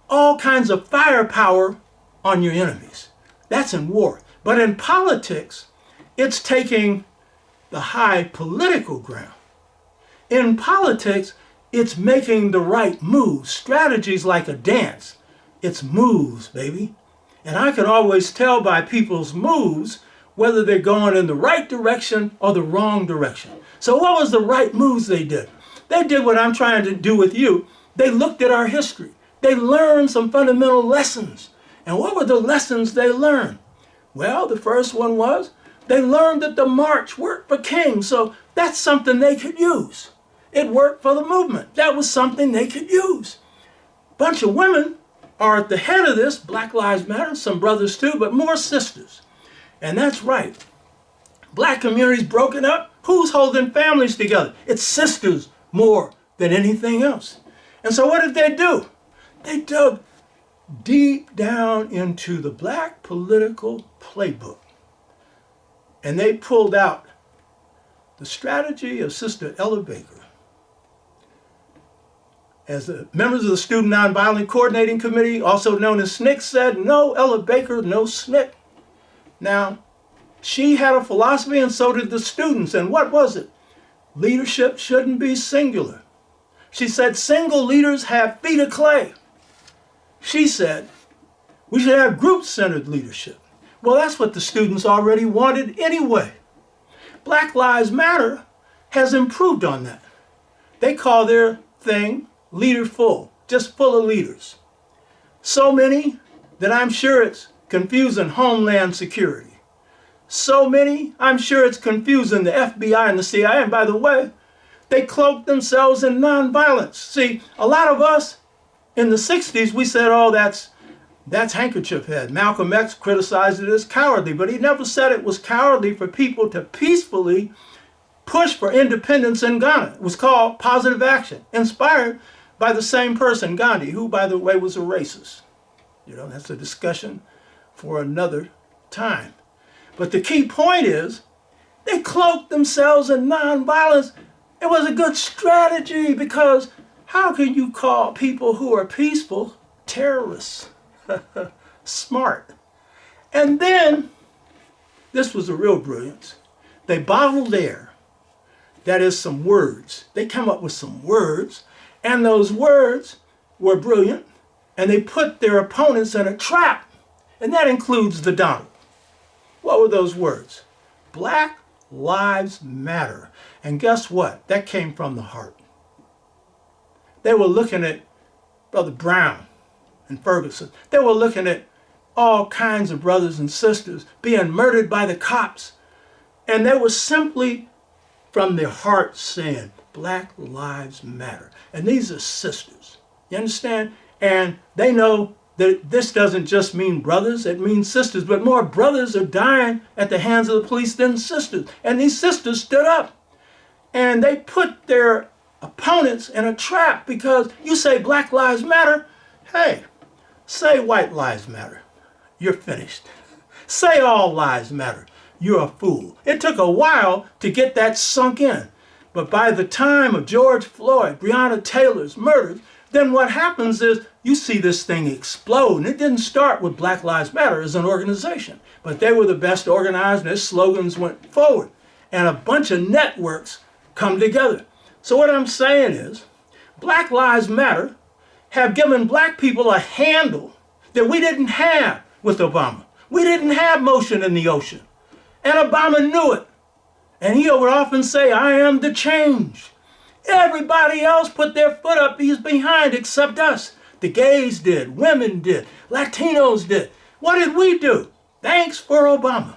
all kinds of firepower on your enemies. That's in war. But in politics, it's taking the high political ground. In politics, it's making the right moves. Strategy's like a dance. It's moves, baby. And I can always tell by people's moves whether they're going in the right direction or the wrong direction. So what was the right moves they did? They did what I'm trying to do with you. They looked at our history. They learned some fundamental lessons. And what were the lessons they learned? Well, the first one was they learned that the march worked for kings. So that's something they could use. It worked for the movement. That was something they could use. Bunch of women are at the head of this. Black Lives Matter, some brothers too, but more sisters. And that's right. Black communities broken up. Who's holding families together? It's sisters more than anything else. And so what did they do? They dug deep down into the black political playbook. And they pulled out the strategy of Sister Ella Baker. As the members of the Student Nonviolent Coordinating Committee, also known as SNCC, said, no Ella Baker, no SNCC. Now, she had a philosophy and so did the students. And what was it? Leadership shouldn't be singular. She said single leaders have feet of clay. She said we should have group-centered leadership. Well, that's what the students already wanted anyway. Black Lives Matter has improved on that. They call their thing leaderful. just full of leaders. So many that I'm sure it's confusing Homeland Security. So many, I'm sure it's confusing the FBI and the CIA. And by the way, they cloak themselves in nonviolence. See, a lot of us in the 60s, we said, oh, that's handkerchief head. Malcolm X criticized it as cowardly, but he never said it was cowardly for people to peacefully push for independence in Ghana. It was called positive action, inspired by the same person, Gandhi, who, by the way, was a racist. That's a discussion for another time. But the key point is, they cloaked themselves in nonviolence. It was a good strategy, because how can you call people who are peaceful terrorists? Smart. And then, this was a real brilliance. They bottled air. That is, some words. They come up with some words, and those words were brilliant, and they put their opponents in a trap, and that includes the Donald. What were those words? Black Lives Matter. And guess what? That came from the heart. They were looking at Brother Brown and Ferguson. They were looking at all kinds of brothers and sisters being murdered by the cops. And they were simply from their heart saying, Black Lives Matter. And these are sisters. You understand? And they know that this doesn't just mean brothers, it means sisters. But more brothers are dying at the hands of the police than sisters. And these sisters stood up. And they put their opponents in a trap, because you say Black Lives Matter, hey, say White Lives Matter, you're finished. Say all lives matter, you're a fool. It took a while to get that sunk in. But by the time of George Floyd, Breonna Taylor's murders, then what happens is you see this thing explode. And it didn't start with Black Lives Matter as an organization, but they were the best organized, and their slogans went forward. And a bunch of networks come together. So what I'm saying is, Black Lives Matter have given black people a handle that we didn't have with Obama. We didn't have motion in the ocean. And Obama knew it. And he would often say, I am the change. Everybody else put their foot up he's behind except us. The gays did, women did, Latinos did. What did we do? Thanks for Obama.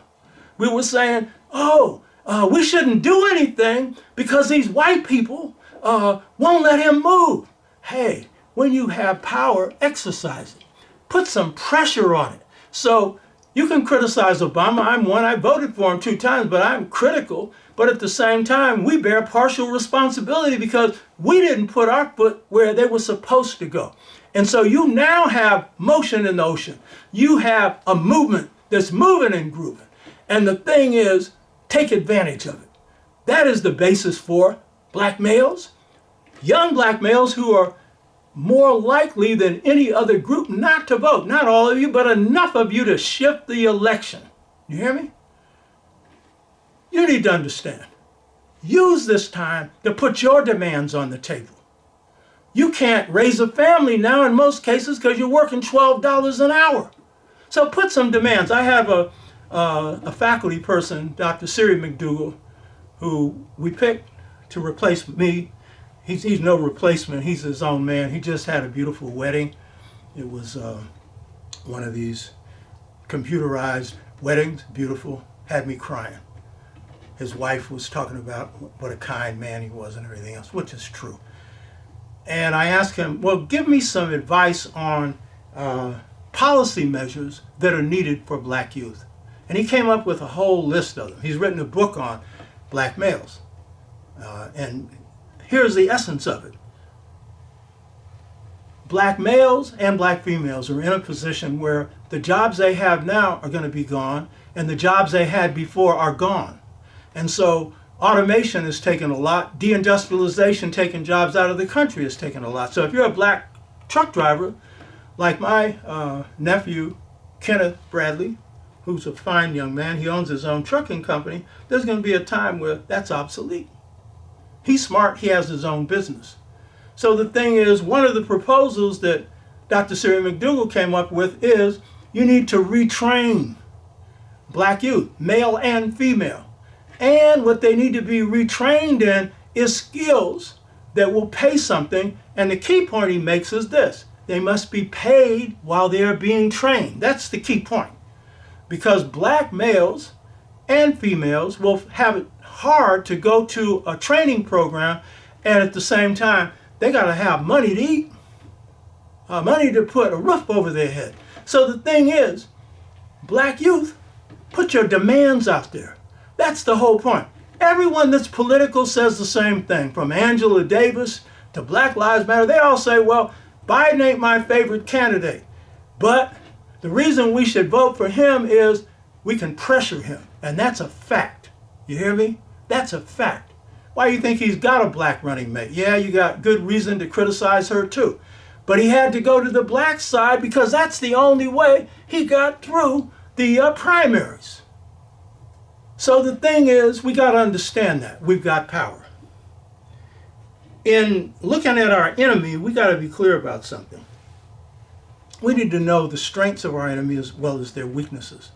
We were saying, we shouldn't do anything because these white people won't let him move. Hey, when you have power, exercise it. Put some pressure on it. So you can criticize Obama. I'm one. I voted for him 2 times, but I'm critical. But at the same time, we bear partial responsibility because we didn't put our foot where they were supposed to go. And so you now have motion in the ocean. You have a movement that's moving and grooving. And the thing is, take advantage of it. That is the basis for black males, young black males who are more likely than any other group not to vote. Not all of you, but enough of you to shift the election. You hear me? You need to understand. Use this time to put your demands on the table. You can't raise a family now in most cases because you're working $12 an hour. So put some demands. I have a faculty person, Dr. C.O.R.E. McDougall, who we picked to replace me. He's no replacement. He's his own man. He just had a beautiful wedding. It was one of these computerized weddings, beautiful, had me crying. His wife was talking about what a kind man he was and everything else, which is true. And I asked him, well, give me some advice on policy measures that are needed for black youth. And he came up with a whole list of them. He's written a book on black males. And here's the essence of it. Black males and black females are in a position where the jobs they have now are going to be gone, and the jobs they had before are gone. And so automation has taken a lot. Deindustrialization, taking jobs out of the country, has taken a lot. So if you're a black truck driver, like my nephew, Kenneth Bradley, who's a fine young man, he owns his own trucking company, there's going to be a time where that's obsolete. He's smart, he has his own business. So the thing is, one of the proposals that Dr. C.O.R.E. McDougall came up with is you need to retrain black youth, male and female. And what they need to be retrained in is skills that will pay something, and the key point he makes is this: they must be paid while they're being trained. That's the key point. Because black males and females will have it hard to go to a training program, and at the same time, they got to have money to eat, money to put a roof over their head. So the thing is, black youth, put your demands out there. That's the whole point. Everyone that's political says the same thing, from Angela Davis to Black Lives Matter. They all say, well, Biden ain't my favorite candidate, but the reason we should vote for him is we can pressure him, and that's a fact. You hear me? That's a fact. Why do you think he's got a black running mate? Yeah, you got good reason to criticize her too. But he had to go to the black side because that's the only way he got through the primaries. So the thing is, we got to understand that. We've got power. In looking at our enemy, we got to be clear about something. We need to know the strengths of our enemy as well as their weaknesses.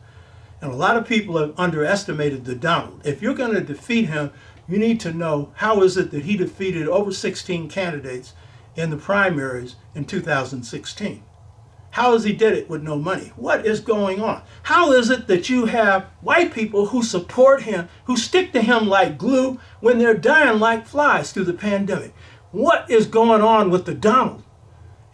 And a lot of people have underestimated the Donald. If you're going to defeat him, you need to know how is it that he defeated over 16 candidates in the primaries in 2016. How is he did it with no money? What is going on? How is it that you have white people who support him, who stick to him like glue when they're dying like flies through the pandemic? What is going on with the Donald?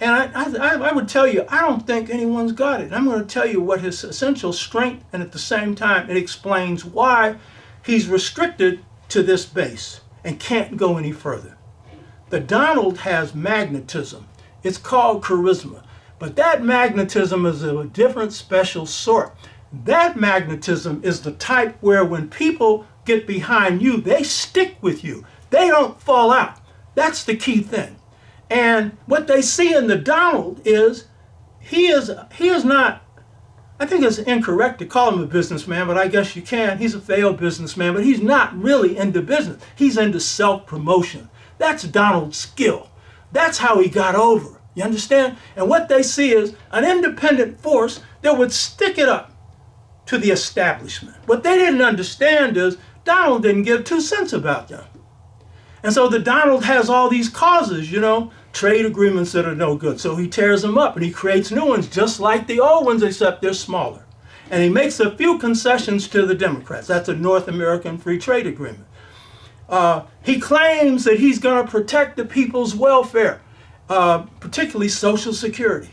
And I would tell you, I don't think anyone's got it. I'm going to tell you what his essential strength, and at the same time, it explains why he's restricted to this base and can't go any further. The Donald has magnetism. It's called charisma. But that magnetism is of a different special sort. That magnetism is the type where when people get behind you, they stick with you. They don't fall out. That's the key thing. And what they see in the Donald is he is not, I think it's incorrect to call him a businessman, but I guess you can. He's a failed businessman, but he's not really into business. He's into self-promotion. That's Donald's skill. That's how he got over. You understand? And what they see is an independent force that would stick it up to the establishment. What they didn't understand is Donald didn't give 2 cents about them. And so the Donald has all these causes, trade agreements that are no good. So he tears them up and he creates new ones just like the old ones, except they're smaller. And he makes a few concessions to the Democrats. That's a North American Free Trade Agreement. He claims that he's going to protect the people's welfare, particularly Social Security.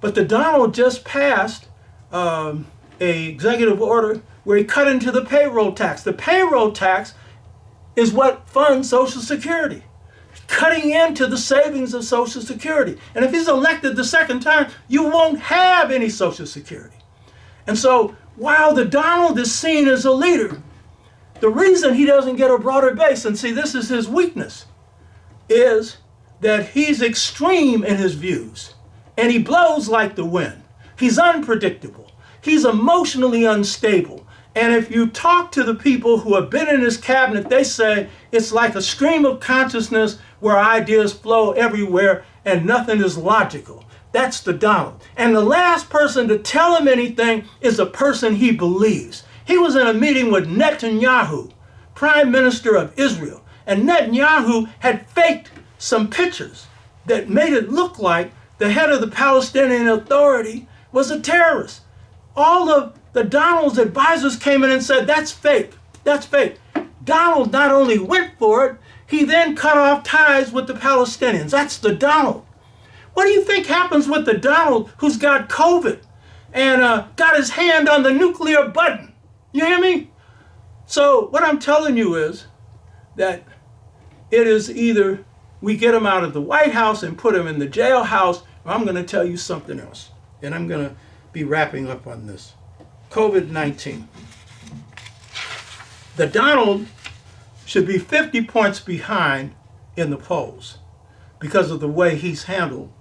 But the Donald just passed a executive order where he cut into the payroll tax. The payroll tax is what funds Social Security, cutting into the savings of Social Security. And if he's elected the second time, you won't have any Social Security. And so while the Donald is seen as a leader, the reason he doesn't get a broader base, and see, this is his weakness, is that he's extreme in his views, and he blows like the wind. He's unpredictable. He's emotionally unstable. And if you talk to the people who have been in his cabinet, they say it's like a stream of consciousness where ideas flow everywhere and nothing is logical. That's the Donald. And the last person to tell him anything is a person he believes. He was in a meeting with Netanyahu, Prime Minister of Israel, and Netanyahu had faked some pictures that made it look like the head of the Palestinian Authority was a terrorist. All of the Donald's advisors came in and said, that's fake, that's fake. Donald not only went for it, he then cut off ties with the Palestinians. That's the Donald. What do you think happens with the Donald who's got COVID and got his hand on the nuclear button? You hear me? So what I'm telling you is that it is either we get him out of the White House and put him in the jailhouse, or I'm going to tell you something else. And I'm going to be wrapping up on this. COVID-19. The Donald should be 50 points behind in the polls because of the way he's handled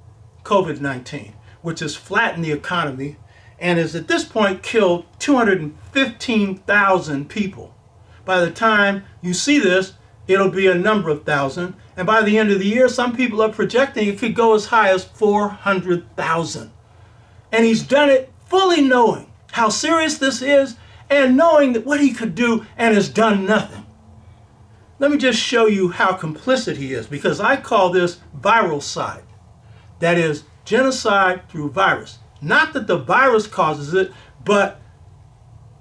COVID-19, which has flattened the economy and has at this point killed 215,000 people. By the time you see this, it'll be a number of thousand. And by the end of the year, some people are projecting it could go as high as 400,000. And he's done it fully knowing how serious this is and knowing that what he could do and has done nothing. let me just show you how complicit he is, because I call this viral side. That is genocide through virus. Not that the virus causes it, but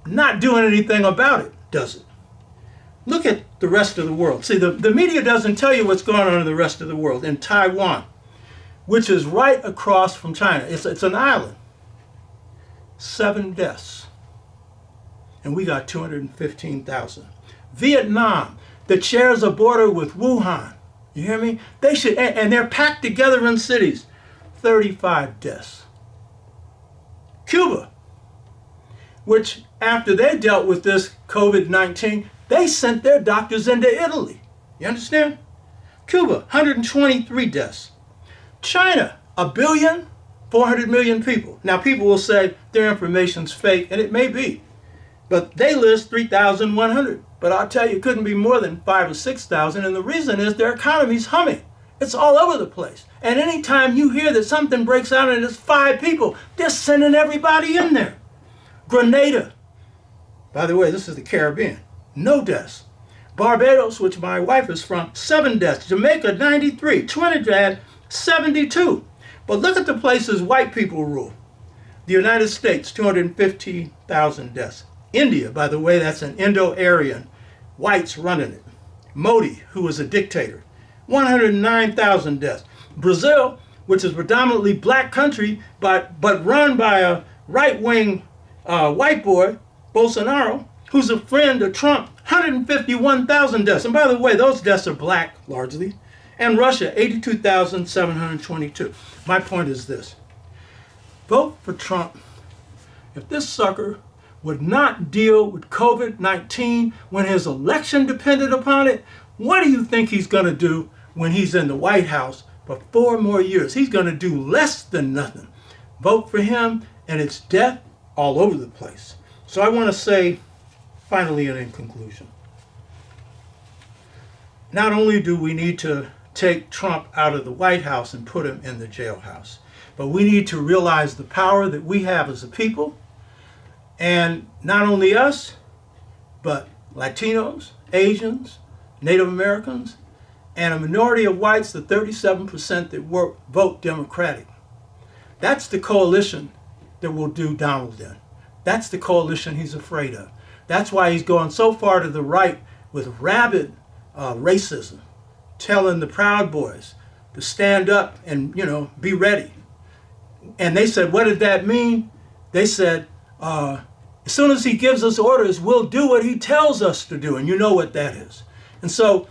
not doing anything about it does it. Look at the rest of the world. See, the media doesn't tell you what's going on in the rest of the world. In Taiwan, which is right across from China, it's an island. 7 deaths. And we got 215,000. Vietnam, that shares a border with Wuhan. You hear me? They should, and they're packed together in cities. 35 deaths. Cuba, which after they dealt with this COVID-19, they sent their doctors into Italy. You understand? Cuba, 123 deaths. China, 1,400,000,000 people. Now people will say their information's fake, and it may be. But they list 3,100. But I'll tell you, it couldn't be more than 5,000 or 6,000. And the reason is their economy's humming. It's all over the place. And anytime you hear that something breaks out and it's 5 people, they're sending everybody in there. Grenada. By the way, this is the Caribbean. No deaths. Barbados, which my wife is from, 7 deaths. Jamaica, 93. Trinidad, 72. But look at the places white people rule. The United States, 250,000 deaths. India, by the way, that's an Indo-Aryan. Whites running it. Modi, who was a dictator, 109,000 deaths. Brazil, which is predominantly black country, but run by a right-wing white boy, Bolsonaro, who's a friend of Trump, 151,000 deaths. And by the way, those deaths are black, largely. And Russia, 82,722. My point is this. Vote for Trump. If this sucker would not deal with COVID-19 when his election depended upon it, what do you think he's going to do when he's in the White House for 4 more years? He's going to do less than nothing. Vote for him, and it's death all over the place. So I want to say, finally and in conclusion, not only do we need to take Trump out of the White House and put him in the jailhouse, but we need to realize the power that we have as a people. And not only us, but Latinos, Asians, Native Americans, and a minority of whites, the 37% that vote Democratic. That's the coalition that will do Donald in. That's the coalition he's afraid of. That's why he's going so far to the right with rabid racism, telling the Proud Boys to stand up and, be ready. And they said, what did that mean? They said, as soon as he gives us orders, we'll do what he tells us to do. And you know what that is. And so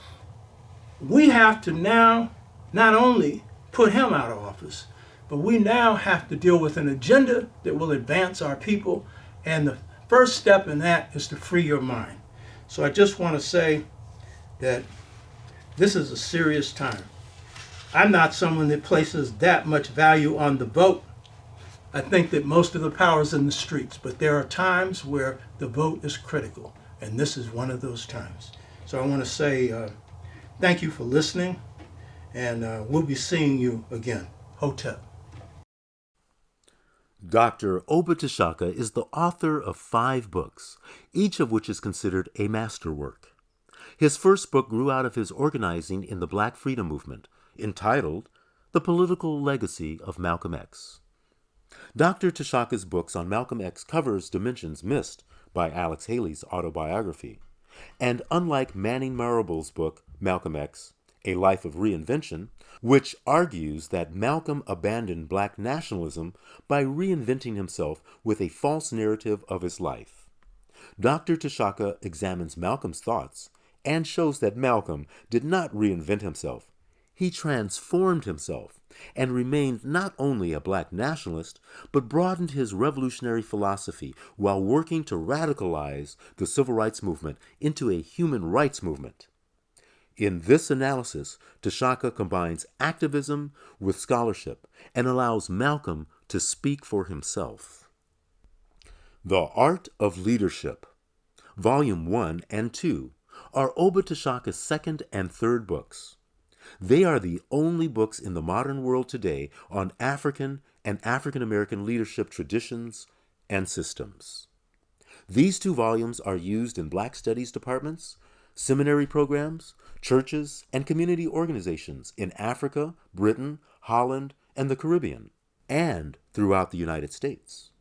we have to now not only put him out of office, but we now have to deal with an agenda that will advance our people. And the first step in that is to free your mind. So I just want to say that this is a serious time. I'm not someone that places that much value on the vote. I think that most of the power is in the streets, but there are times where the vote is critical, and this is one of those times. So I want to say thank you for listening, and we'll be seeing you again. Hotep. Dr. Oba Tashaka is the author of 5 books, each of which is considered a masterwork. His first book grew out of his organizing in the Black Freedom Movement, entitled The Political Legacy of Malcolm X. Dr. Tashaka's books on Malcolm X covers dimensions missed by Alex Haley's autobiography, and unlike Manning Marable's book, Malcolm X, A Life of Reinvention, which argues that Malcolm abandoned black nationalism by reinventing himself with a false narrative of his life. Dr. Tashaka examines Malcolm's thoughts and shows that Malcolm did not reinvent himself. He transformed himself and remained not only a black nationalist, but broadened his revolutionary philosophy while working to radicalize the civil rights movement into a human rights movement. In this analysis, Tashaka combines activism with scholarship and allows Malcolm to speak for himself. The Art of Leadership, Volume 1 and 2, are Oba Tashaka's second and third books. They are the only books in the modern world today on African and African American leadership traditions and systems. These 2 volumes are used in Black Studies departments, seminary programs, churches, and community organizations in Africa, Britain, Holland, and the Caribbean, and throughout the United States.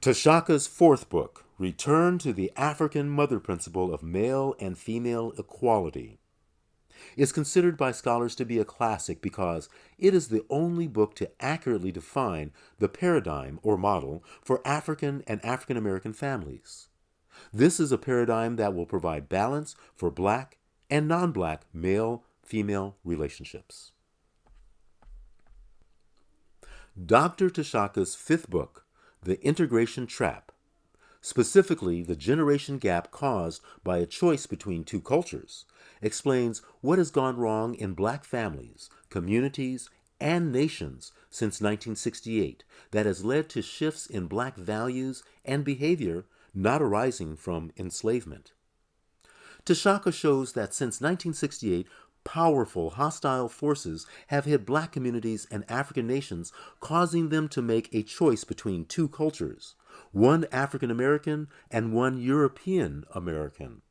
Tashaka's fourth book, Return to the African Mother Principle of Male and Female Equality, is considered by scholars to be a classic because it is the only book to accurately define the paradigm or model for African and African American families. This is a paradigm that will provide balance for Black and non-Black male-female relationships. Dr. Tashaka's fifth book, The Integration Trap, specifically the generation gap caused by a choice between two cultures, explains what has gone wrong in Black families, communities, and nations since 1968 that has led to shifts in Black values and behavior not arising from enslavement. Tashaka shows that since 1968, powerful hostile forces have hit Black communities and African nations, causing them to make a choice between two cultures, one African American and one European American.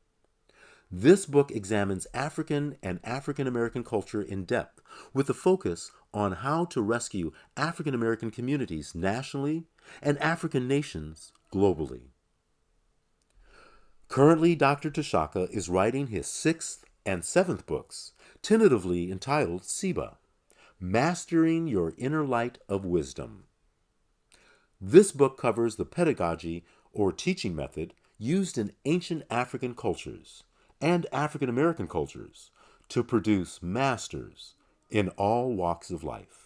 This book examines African and African American culture in depth, with a focus on how to rescue African American communities nationally and African nations globally. Currently, Dr. Tashaka is writing his sixth and seventh books, tentatively entitled SIBA, Mastering Your Inner Light of Wisdom. This book covers the pedagogy or teaching method used in ancient African cultures and African American cultures to produce masters in all walks of life.